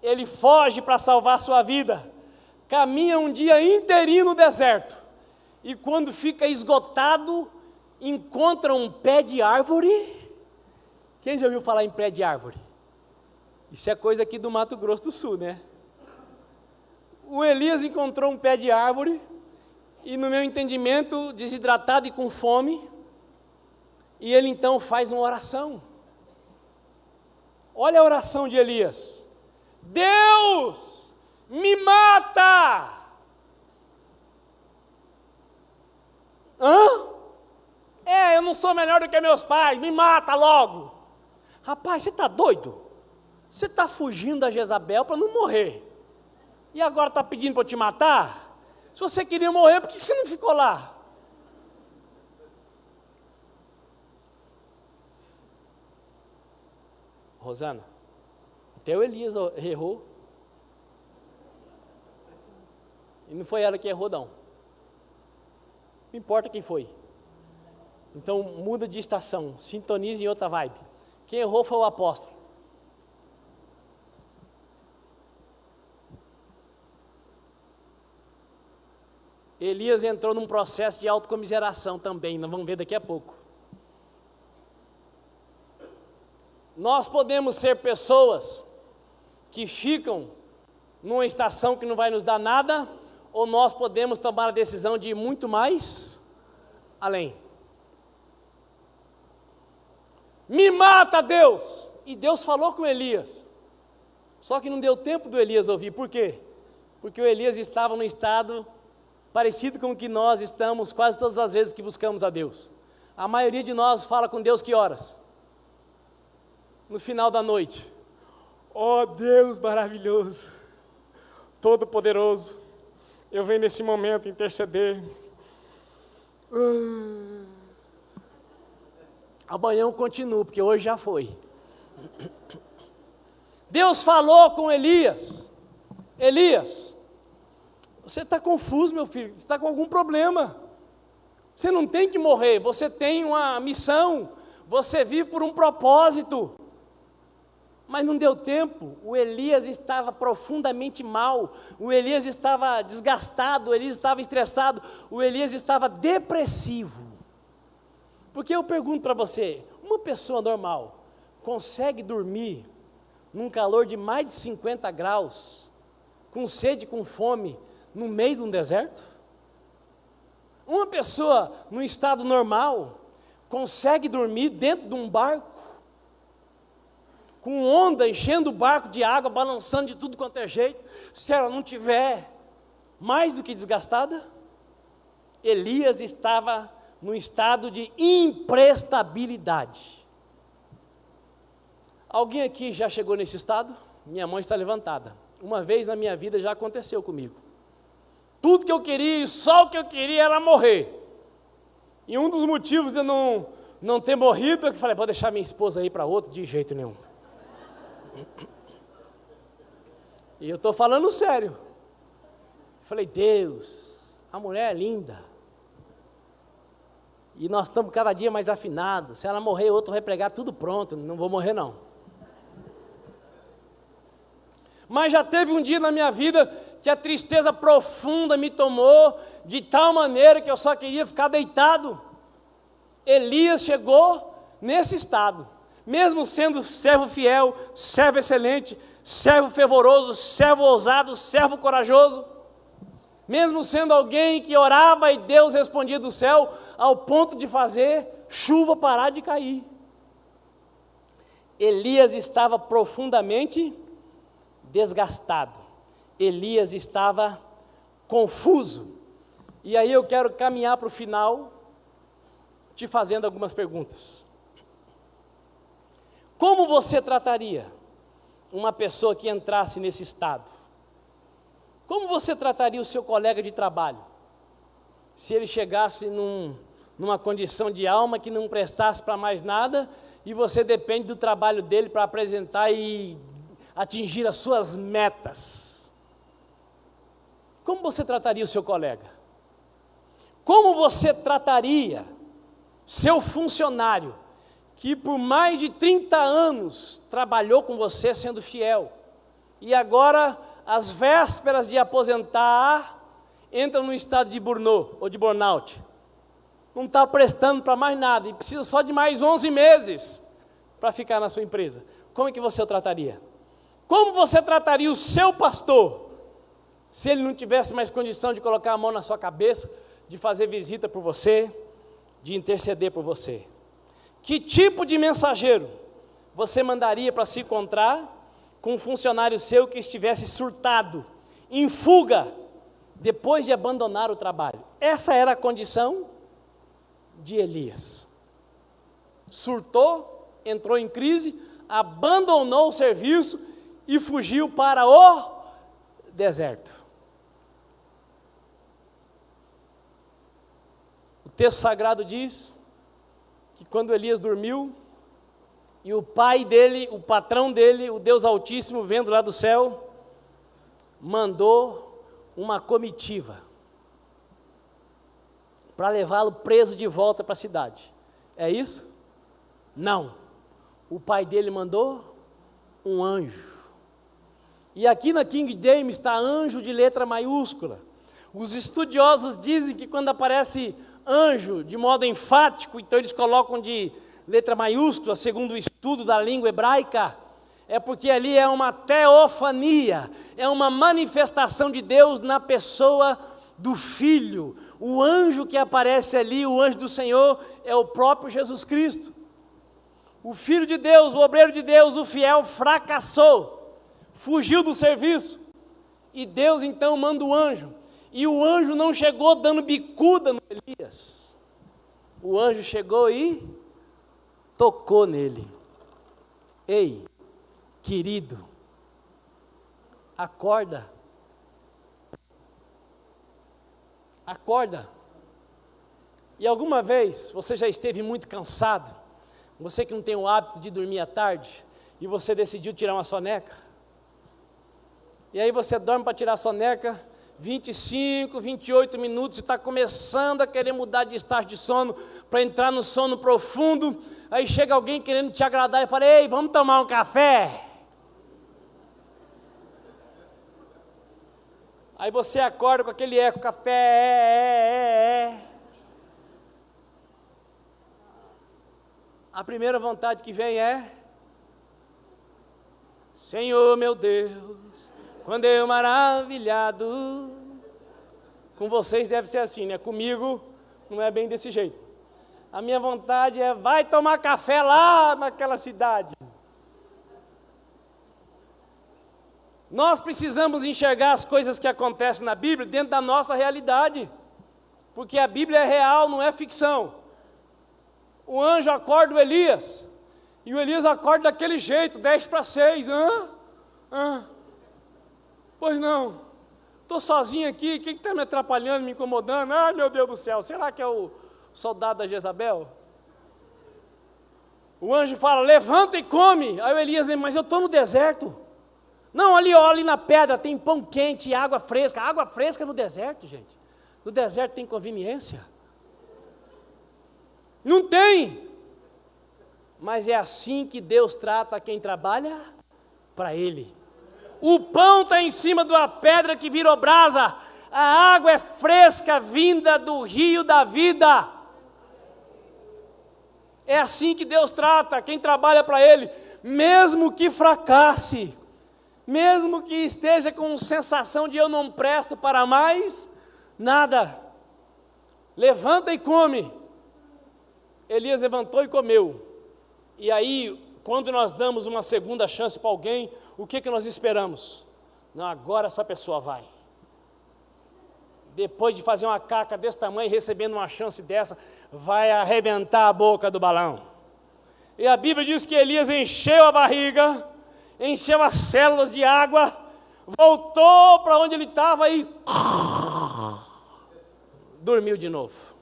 ele foge para salvar sua vida, caminha um dia inteirinho no deserto, e quando fica esgotado, encontra um pé de árvore. Quem já ouviu falar em pé de árvore? Isso é coisa aqui do Mato Grosso do Sul, né? O Elias encontrou um pé de árvore, e no meu entendimento, desidratado e com fome, e ele então faz uma oração. Olha a oração de Elias: Deus, me mata! Hã? Eu não sou melhor do que meus pais, me mata logo. Rapaz, você está doido? Você está fugindo da Jezabel para não morrer, e agora está pedindo para eu te matar? Se você queria morrer, por que você não ficou lá? Rosana, até o Elias errou. E não foi ela que errou, não. Não importa quem foi. Então muda de estação, sintonize em outra vibe. Quem errou foi o apóstolo. Elias entrou num processo de autocomiseração também, nós vamos ver daqui a pouco. Nós podemos ser pessoas que ficam numa estação que não vai nos dar nada, ou nós podemos tomar a decisão de ir muito mais além. Me mata, Deus! E Deus falou com Elias, só que não deu tempo do Elias ouvir. Por quê? Porque o Elias estava num estado parecido com o que nós estamos quase todas as vezes que buscamos a Deus. A maioria de nós fala com Deus que horas? No final da noite. Ó Deus maravilhoso, todo-poderoso, eu venho nesse momento interceder. Amanhã eu continuo, porque hoje já foi. Deus falou com Elias. Elias, você está confuso, meu filho, você está com algum problema. Você não tem que morrer, você tem uma missão, você vive por um propósito. Mas não deu tempo, o Elias estava profundamente mal, o Elias estava desgastado, o Elias estava estressado, o Elias estava depressivo. Porque eu pergunto para você, uma pessoa normal consegue dormir num calor de mais de 50 graus, com sede, com fome, no meio de um deserto? Uma pessoa no estado normal consegue dormir dentro de um barco, com onda enchendo o barco de água, balançando de tudo quanto é jeito, se ela não tiver mais do que desgastada? Elias estava num estado de imprestabilidade. Alguém aqui já chegou nesse estado? Minha mão está levantada. Uma vez na minha vida já aconteceu comigo. Tudo que eu queria e só o que eu queria era morrer. E um dos motivos de eu não ter morrido é que eu falei, vou deixar minha esposa aí para outro, de jeito nenhum. E eu estou falando sério. Eu falei, Deus, a mulher é linda. E nós estamos cada dia mais afinados. Se ela morrer, outro vai pregar tudo pronto, não vou morrer não. Mas já teve um dia na minha vida que a tristeza profunda me tomou, de tal maneira que eu só queria ficar deitado. Elias chegou nesse estado. Mesmo sendo servo fiel, servo excelente, servo fervoroso, servo ousado, servo corajoso, mesmo sendo alguém que orava e Deus respondia do céu, ao ponto de fazer chuva parar de cair. Elias estava profundamente desgastado, Elias estava confuso, e aí eu quero caminhar para o final, te fazendo algumas perguntas. Como você trataria uma pessoa que entrasse nesse estado? Como você trataria o seu colega de trabalho? Se ele chegasse numa condição de alma que não prestasse para mais nada, e você depende do trabalho dele para apresentar e atingir as suas metas. Como você trataria o seu colega? Como você trataria seu funcionário, que por mais de 30 anos trabalhou com você sendo fiel, e agora, às vésperas de aposentar, entra num estado de burnout ou de burnout, não está prestando para mais nada, e precisa só de mais 11 meses para ficar na sua empresa. Como é que você o trataria? Como você trataria o seu pastor, se ele não tivesse mais condição de colocar a mão na sua cabeça, de fazer visita por você, de interceder por você? Que tipo de mensageiro você mandaria para se encontrar com um funcionário seu que estivesse surtado, em fuga, depois de abandonar o trabalho? Essa era a condição de Elias. Surtou, entrou em crise, abandonou o serviço e fugiu para o deserto. O texto sagrado diz que quando Elias dormiu, e o pai dele, o patrão dele, o Deus Altíssimo, vendo lá do céu, mandou uma comitiva para levá-lo preso de volta para a cidade. É isso? Não. O pai dele mandou um anjo. E aqui na King James está anjo de letra maiúscula. Os estudiosos dizem que quando aparece anjo de modo enfático, então eles colocam de letra maiúscula, segundo o estudo da língua hebraica, é porque ali é uma teofania, é uma manifestação de Deus na pessoa do Filho. O anjo que aparece ali, o anjo do Senhor, é o próprio Jesus Cristo. O Filho de Deus, o obreiro de Deus, o fiel, fracassou, fugiu do serviço, e Deus então manda o anjo. E o anjo não chegou dando bicuda no Elias. O anjo chegou e tocou nele. Ei, querido, Acorda. Acorda. E alguma vez você já esteve muito cansado, você que não tem o hábito de dormir à tarde, e você decidiu tirar uma soneca? E aí você dorme para tirar a soneca, 25, 28 minutos, e está começando a querer mudar de estágio de sono, para entrar no sono profundo, aí chega alguém querendo te agradar e fala: ei, vamos tomar um café? Aí você acorda com aquele eco: café, A primeira vontade que vem é: Senhor meu Deus, quando eu maravilhado. Com vocês deve ser assim, né? Comigo não é bem desse jeito. A minha vontade é: vai tomar café lá naquela cidade. Nós precisamos enxergar as coisas que acontecem na Bíblia dentro da nossa realidade, porque a Bíblia é real, não é ficção. O anjo acorda o Elias, e o Elias acorda daquele jeito, 10:06. Pois não, estou sozinho aqui, quem está me atrapalhando, me incomodando? Ai, meu Deus do céu, será que é o soldado da Jezabel? O anjo fala: levanta e come. Aí o Elias lembra: mas eu estou no deserto. Não, ali, ó, ali na pedra tem pão quente e água fresca. Água fresca no deserto, gente. No deserto tem conveniência? Não tem. Mas é assim que Deus trata quem trabalha para Ele. O pão está em cima de uma pedra que virou brasa. A água é fresca, vinda do rio da vida. É assim que Deus trata quem trabalha para Ele. Mesmo que fracasse, mesmo que esteja com sensação de eu não presto para mais nada, levanta e come. Elias levantou e comeu. E aí, quando nós damos uma segunda chance para alguém, o que nós esperamos? Não, agora essa pessoa vai. Depois de fazer uma caca desse tamanho, recebendo uma chance dessa, vai arrebentar a boca do balão. E a Bíblia diz que Elias encheu a barriga, encheu as células de água, voltou para onde ele estava e dormiu de novo.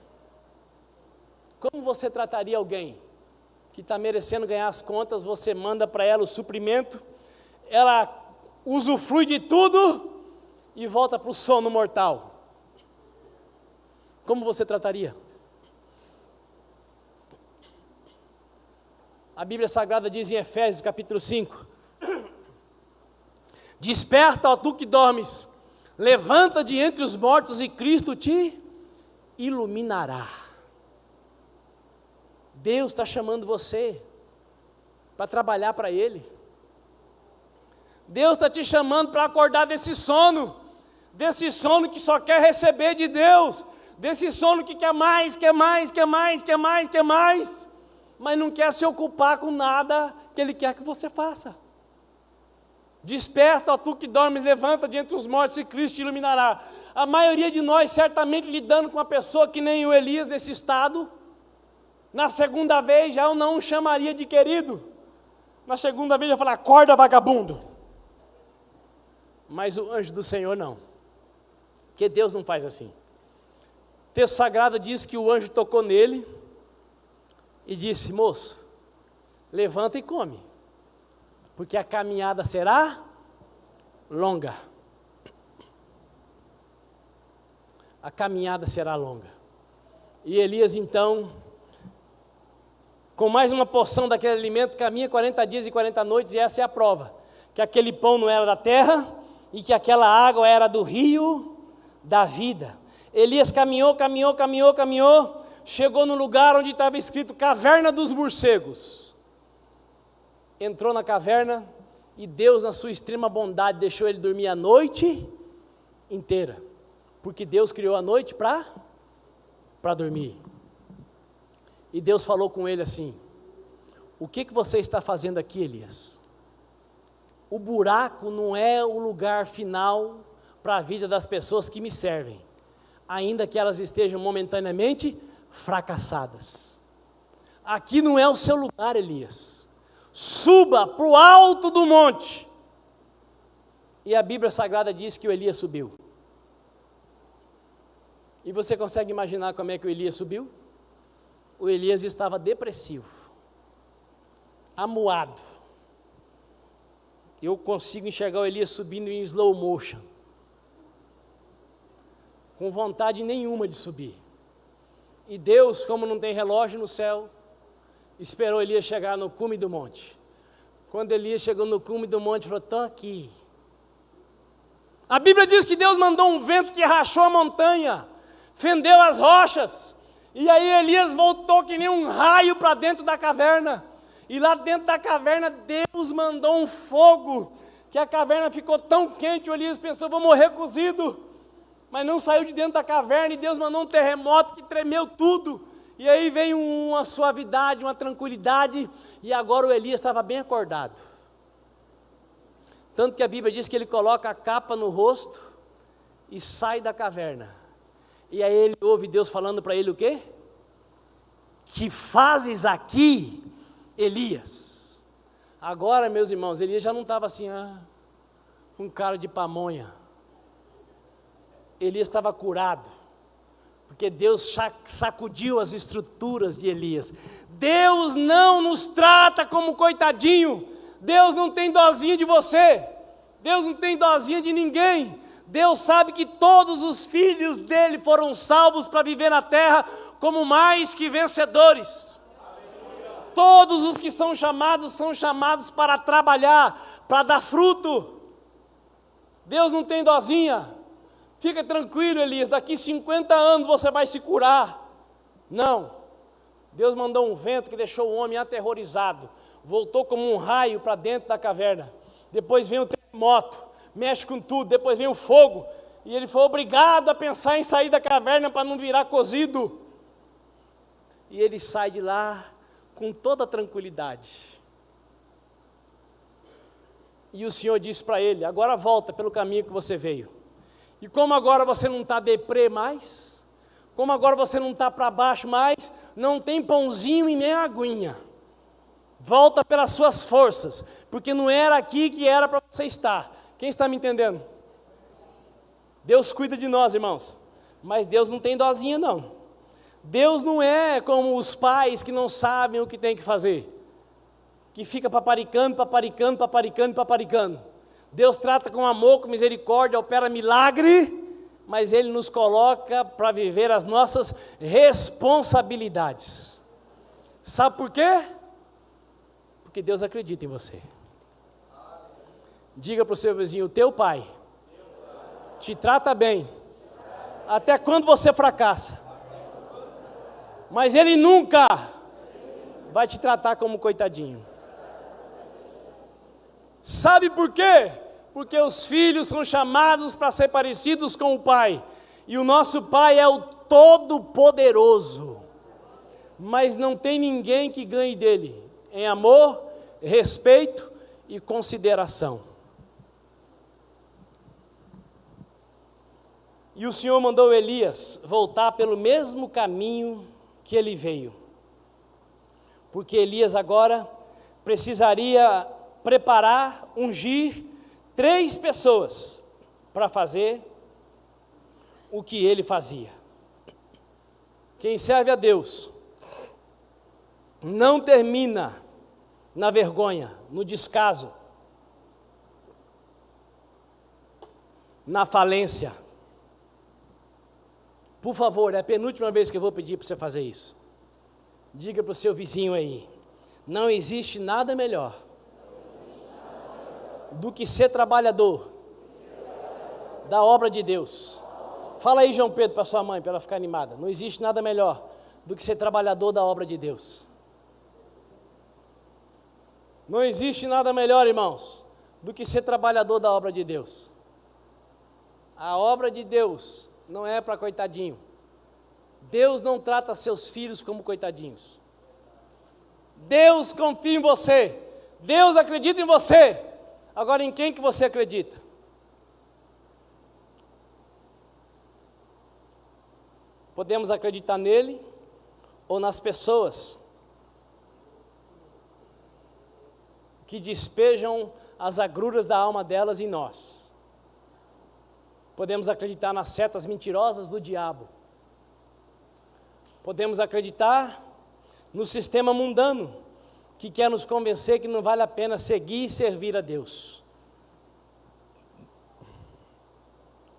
Como você trataria alguém que está merecendo ganhar as contas? Você manda para ela o suprimento, ela usufrui de tudo e volta para o sono mortal. Como você trataria? A Bíblia Sagrada diz em Efésios capítulo 5: desperta, ó tu que dormes, levanta de entre os mortos e Cristo te iluminará. Deus está chamando você para trabalhar para Ele. Deus está te chamando para acordar desse sono que só quer receber de Deus, desse sono que quer mais, mas não quer se ocupar com nada que Ele quer que você faça. Desperta, ó tu que dormes, levanta de entre os mortos e Cristo te iluminará. A maioria de nós certamente lidando com uma pessoa que nem o Elias nesse estado, na segunda vez já eu não o chamaria de querido, na segunda vez eu falar: acorda, vagabundo. Mas o anjo do Senhor não, porque Deus não faz assim. O texto sagrado diz que o anjo tocou nele e disse: moço, levanta e come, porque a caminhada será longa. A caminhada será longa. E Elias então, com mais uma porção daquele alimento, caminha 40 dias e 40 noites, e essa é a prova, que aquele pão não era da terra, e que aquela água era do rio da vida. Elias caminhou, chegou no lugar onde estava escrito Caverna dos Morcegos. Entrou na caverna, e Deus, na sua extrema bondade, deixou ele dormir a noite inteira, porque Deus criou a noite para dormir. E Deus falou com ele assim: o que você está fazendo aqui, Elias? O buraco não é o lugar final para a vida das pessoas que me servem, ainda que elas estejam momentaneamente fracassadas. Aqui não é o seu lugar, Elias. Suba para o alto do monte, E a Bíblia Sagrada diz que o Elias subiu. E você consegue imaginar como é que o Elias subiu? O Elias estava depressivo, amuado. Eu consigo enxergar o Elias subindo em slow motion, com vontade nenhuma de subir. E Deus, como não tem relógio no céu, esperou Elias chegar no cume do monte. Quando Elias chegou no cume do monte, falou: estou aqui. A Bíblia diz que Deus mandou um vento que rachou a montanha, fendeu as rochas, e aí Elias voltou que nem um raio para dentro da caverna. E lá dentro da caverna, Deus mandou um fogo, que a caverna ficou tão quente, o Elias pensou: vou morrer cozido. Mas não saiu de dentro da caverna, e Deus mandou um terremoto que tremeu tudo. E aí veio uma suavidade, uma tranquilidade, e agora o Elias estava bem acordado. Tanto que a Bíblia diz que ele coloca a capa no rosto e sai da caverna. E aí ele ouve Deus falando para ele o quê? Que fazes aqui, Elias? Agora, meus irmãos, Elias já não estava assim, com cara de pamonha. Elias estava curado, porque Deus sacudiu as estruturas de Elias. Deus não nos trata como coitadinho. Deus não tem dozinha de você. Deus não tem dozinha de ninguém. Deus sabe que todos os filhos dele foram salvos para viver na terra como mais que vencedores. Todos os que são chamados para trabalhar, para dar fruto. Deus não tem dozinha. Fica tranquilo, Elias, daqui 50 anos você vai se curar. Não. Deus mandou um vento que deixou o homem aterrorizado. Voltou como um raio para dentro da caverna. Depois vem o terremoto, mexe com tudo. Depois vem o fogo. E ele foi obrigado a pensar em sair da caverna para não virar cozido. E ele sai de lá com toda a tranquilidade. E o Senhor disse para ele: agora volta pelo caminho que você veio. E como agora você não está deprê mais, como agora você não está para baixo mais, não tem pãozinho e nem aguinha. Volta pelas suas forças, porque não era aqui que era para você estar. Quem está me entendendo? Deus cuida de nós, irmãos, mas Deus não tem dozinha, não. Deus não é como os pais que não sabem o que tem que fazer, que fica paparicando. Deus trata com amor, com misericórdia, opera milagre, mas Ele nos coloca para viver as nossas responsabilidades. Sabe por quê? Porque Deus acredita em você. Diga para o seu vizinho: o teu pai te trata bem, até quando você fracassa, mas Ele nunca vai te tratar como coitadinho. Sabe por quê? Porque os filhos são chamados para ser parecidos com o Pai. E o nosso Pai é o Todo-Poderoso. Mas não tem ninguém que ganhe dele em amor, respeito e consideração. E o Senhor mandou Elias voltar pelo mesmo caminho que ele veio. Porque Elias agora precisaria preparar, ungir 3 pessoas para fazer o que ele fazia. Quem serve a Deus não termina na vergonha, no descaso, na falência. Por favor, é a penúltima vez que eu vou pedir para você fazer isso. Diga para o seu vizinho aí: não existe nada melhor do que ser trabalhador da obra de Deus. Fala aí, João Pedro, para sua mãe, para ela ficar animada. Não existe nada melhor do que ser trabalhador da obra de Deus. Não existe nada melhor, irmãos, do que ser trabalhador da obra de Deus. A obra de Deus não é para coitadinho. Deus não trata seus filhos como coitadinhos. Deus confia em você. Deus acredita em você. Agora, em quem que você acredita? Podemos acreditar nele ou nas pessoas que despejam as agruras da alma delas em nós. Podemos acreditar nas setas mentirosas do diabo. Podemos acreditar no sistema mundano, que quer nos convencer que não vale a pena seguir e servir a Deus.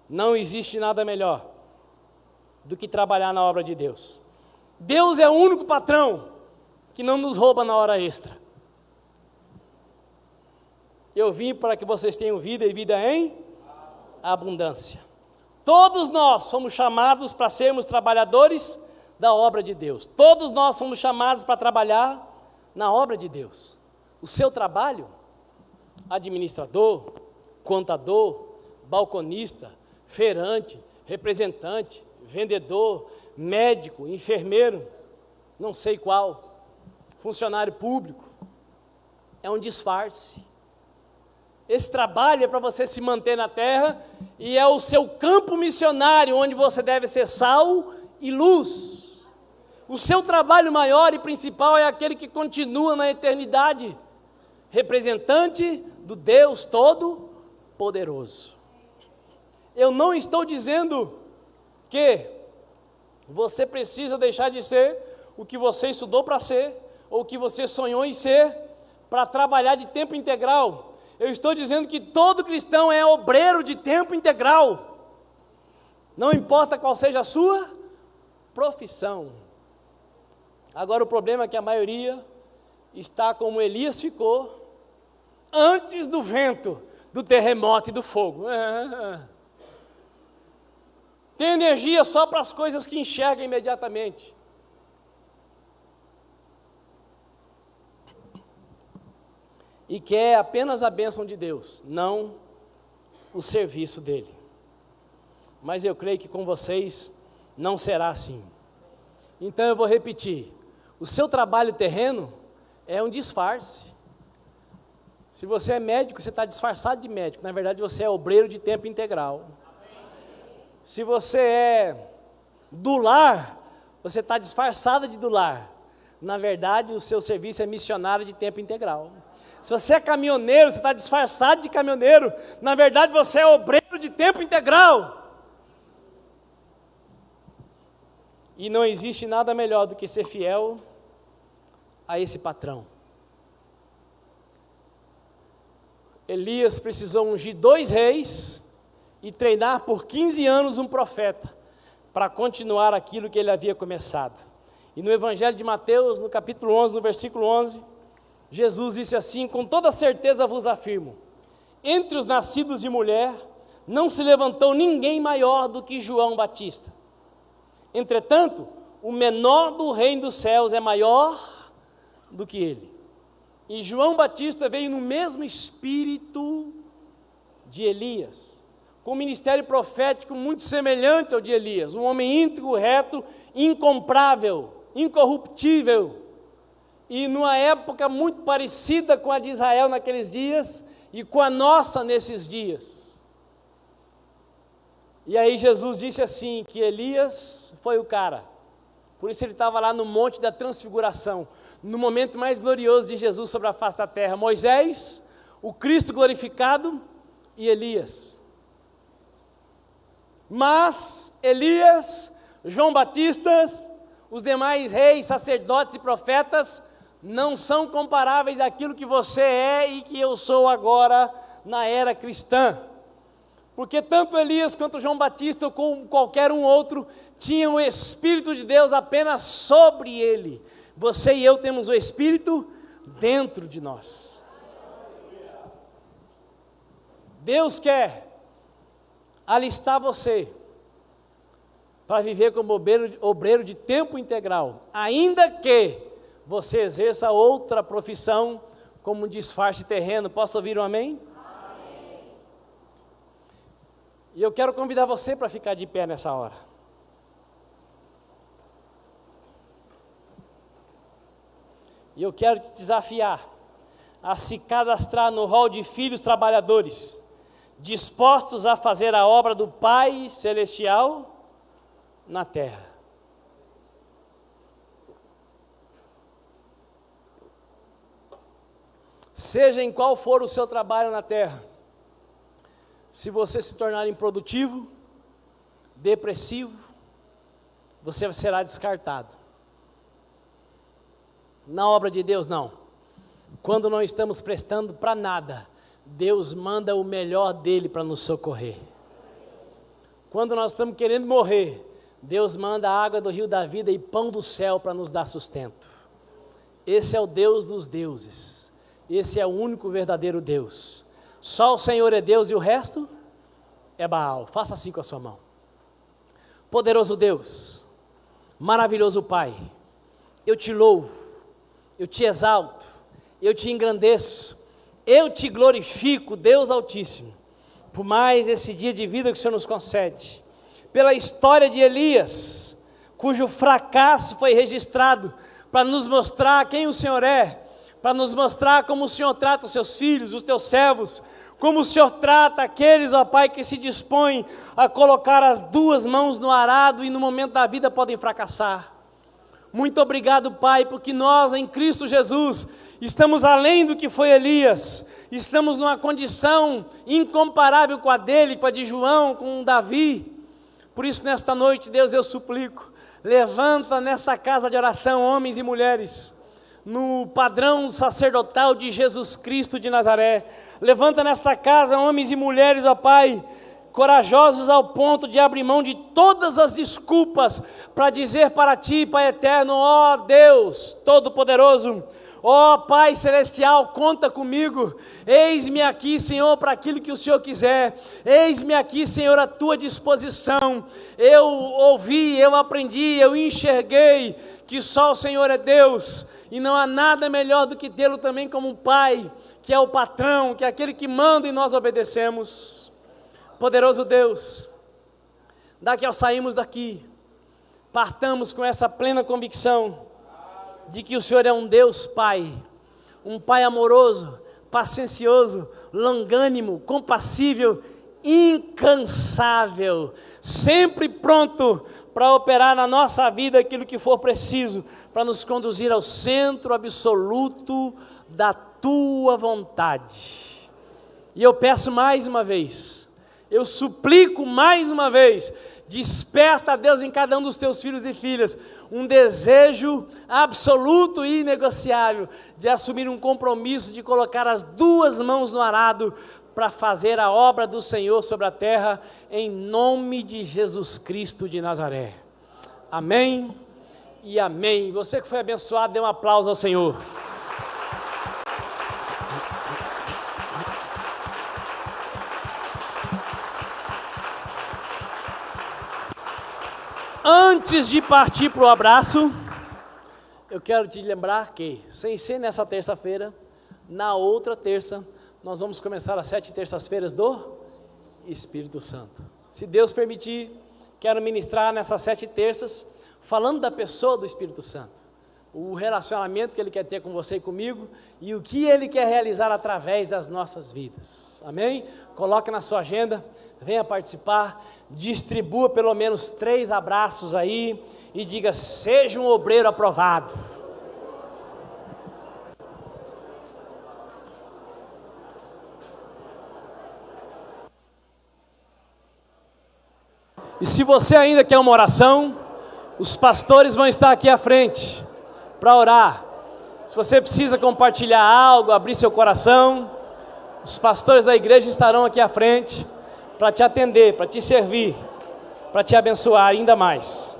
Não existe nada melhor do que trabalhar na obra de Deus. Deus é o único patrão que não nos rouba na hora extra. Eu vim para que vocês tenham vida e vida em abundância. Todos nós fomos chamados para sermos trabalhadores da obra de Deus. Todos nós fomos chamados para trabalhar na obra de Deus. O seu trabalho, administrador, contador, balconista, feirante, representante, vendedor, médico, enfermeiro, não sei qual, funcionário público, é um disfarce. Esse trabalho é para você se manter na terra e é o seu campo missionário, onde você deve ser sal e luz. O seu trabalho maior e principal é aquele que continua na eternidade, representante do Deus Todo-Poderoso. Eu não estou dizendo que você precisa deixar de ser o que você estudou para ser, ou o que você sonhou em ser, para trabalhar de tempo integral. Eu estou dizendo que todo cristão é obreiro de tempo integral. Não importa qual seja a sua profissão. Agora o problema é que a maioria está como Elias ficou antes do vento, do terremoto e do fogo. Tem energia só para as coisas que enxerga imediatamente. E quer apenas a bênção de Deus, não o serviço dele. Mas eu creio que com vocês não será assim. Então eu vou repetir: o seu trabalho terreno é um disfarce. Se você é médico, você está disfarçado de médico. Na verdade, você é obreiro de tempo integral. Se você é do lar, você está disfarçado de do lar. Na verdade, o seu serviço é missionário de tempo integral. Se você é caminhoneiro, você está disfarçado de caminhoneiro. Na verdade, você é obreiro de tempo integral. E não existe nada melhor do que ser fiel a esse patrão. Elias precisou ungir 2 reis e treinar por 15 anos um profeta para continuar aquilo que ele havia começado. E no Evangelho de Mateus, no capítulo 11, no versículo 11, Jesus disse assim: com toda certeza vos afirmo, entre os nascidos de mulher, não se levantou ninguém maior do que João Batista. Entretanto, o menor do reino dos céus é maior do que ele. E João Batista veio no mesmo espírito de Elias, com um ministério profético muito semelhante ao de Elias, um homem íntegro, reto, incomparável, incorruptível, e numa época muito parecida com a de Israel naqueles dias, e com a nossa nesses dias. E aí Jesus disse assim, que Elias foi o cara, por isso ele estava lá no Monte da Transfiguração, no momento mais glorioso de Jesus sobre a face da terra. Moisés, o Cristo glorificado e Elias. Mas Elias, João Batista, os demais reis, sacerdotes e profetas não são comparáveis àquilo que você é e que eu sou agora na era cristã. Porque tanto Elias quanto João Batista, ou como qualquer um outro, tinham o Espírito de Deus apenas sobre ele. Você e eu temos o Espírito dentro de nós. Deus quer alistar você para viver como obreiro de tempo integral, ainda que você exerça outra profissão como um disfarce terreno. Posso ouvir um amém? Amém. E eu quero convidar você para ficar de pé nessa hora. E eu quero te desafiar a se cadastrar no rol de filhos trabalhadores, dispostos a fazer a obra do Pai Celestial na terra. Seja em qual for o seu trabalho na terra, Se você se tornar improdutivo, depressivo, você será descartado. Na obra de Deus, não. Quando não estamos prestando para nada, Deus manda o melhor dele para nos socorrer. Quando nós estamos querendo morrer, Deus manda a água do rio da vida e pão do céu para nos dar sustento. Esse é o Deus dos deuses. Esse é o único verdadeiro Deus. Só o Senhor é Deus e o resto é Baal. Faça assim com a sua mão. Poderoso Deus, maravilhoso Pai, eu te louvo, eu te exalto, eu te engrandeço, eu te glorifico, Deus Altíssimo, por mais esse dia de vida que o Senhor nos concede, pela história de Elias, cujo fracasso foi registrado para nos mostrar quem o Senhor é, para nos mostrar como o Senhor trata os seus filhos, os teus servos, como o Senhor trata aqueles, ó Pai, que se dispõem a colocar as duas mãos no arado e no momento da vida podem fracassar. Muito obrigado, Pai, porque nós em Cristo Jesus estamos além do que foi Elias, estamos numa condição incomparável com a dele, com a de João, com Davi. Por isso, nesta noite, Deus, eu suplico, levanta nesta casa de oração homens e mulheres, no padrão sacerdotal de Jesus Cristo de Nazaré. Levanta nesta casa homens e mulheres, ó Pai, corajosos ao ponto de abrir mão de todas as desculpas para dizer para Ti, Pai eterno, ó Deus Todo-Poderoso, ó Pai Celestial, conta comigo, eis-me aqui, Senhor, para aquilo que o Senhor quiser, eis-me aqui, Senhor, à Tua disposição. Eu ouvi, eu aprendi, eu enxerguei que só o Senhor é Deus, e não há nada melhor do que tê-lo também como um Pai, que é o patrão, que é aquele que manda e nós obedecemos. Poderoso Deus, daqui ao sairmos daqui, partamos com essa plena convicção de que o Senhor é um Deus Pai, um Pai amoroso, paciencioso, longânimo, compassível, incansável, sempre pronto para operar na nossa vida aquilo que for preciso, para nos conduzir ao centro absoluto da Tua vontade. E eu peço mais uma vez, eu suplico mais uma vez, desperta, Deus, em cada um dos Teus filhos e filhas, um desejo absoluto e inegociável, de assumir um compromisso, de colocar as duas mãos no arado, para fazer a obra do Senhor sobre a terra, em nome de Jesus Cristo de Nazaré. Amém e amém. Você que foi abençoado, dê um aplauso ao Senhor. Antes de partir para o abraço, eu quero te lembrar que, sem ser nessa terça-feira, na outra terça, nós vamos começar as 7 terças-feiras do Espírito Santo. Se Deus permitir, quero ministrar nessas 7 terças, falando da pessoa do Espírito Santo, o relacionamento que Ele quer ter com você e comigo, e o que Ele quer realizar através das nossas vidas. Amém? Coloque na sua agenda, venha participar, distribua pelo menos 3 abraços aí, e diga, seja um obreiro aprovado. E se você ainda quer uma oração, os pastores vão estar aqui à frente para orar. Se você precisa compartilhar algo, abrir seu coração, os pastores da igreja estarão aqui à frente para te atender, para te servir, para te abençoar ainda mais.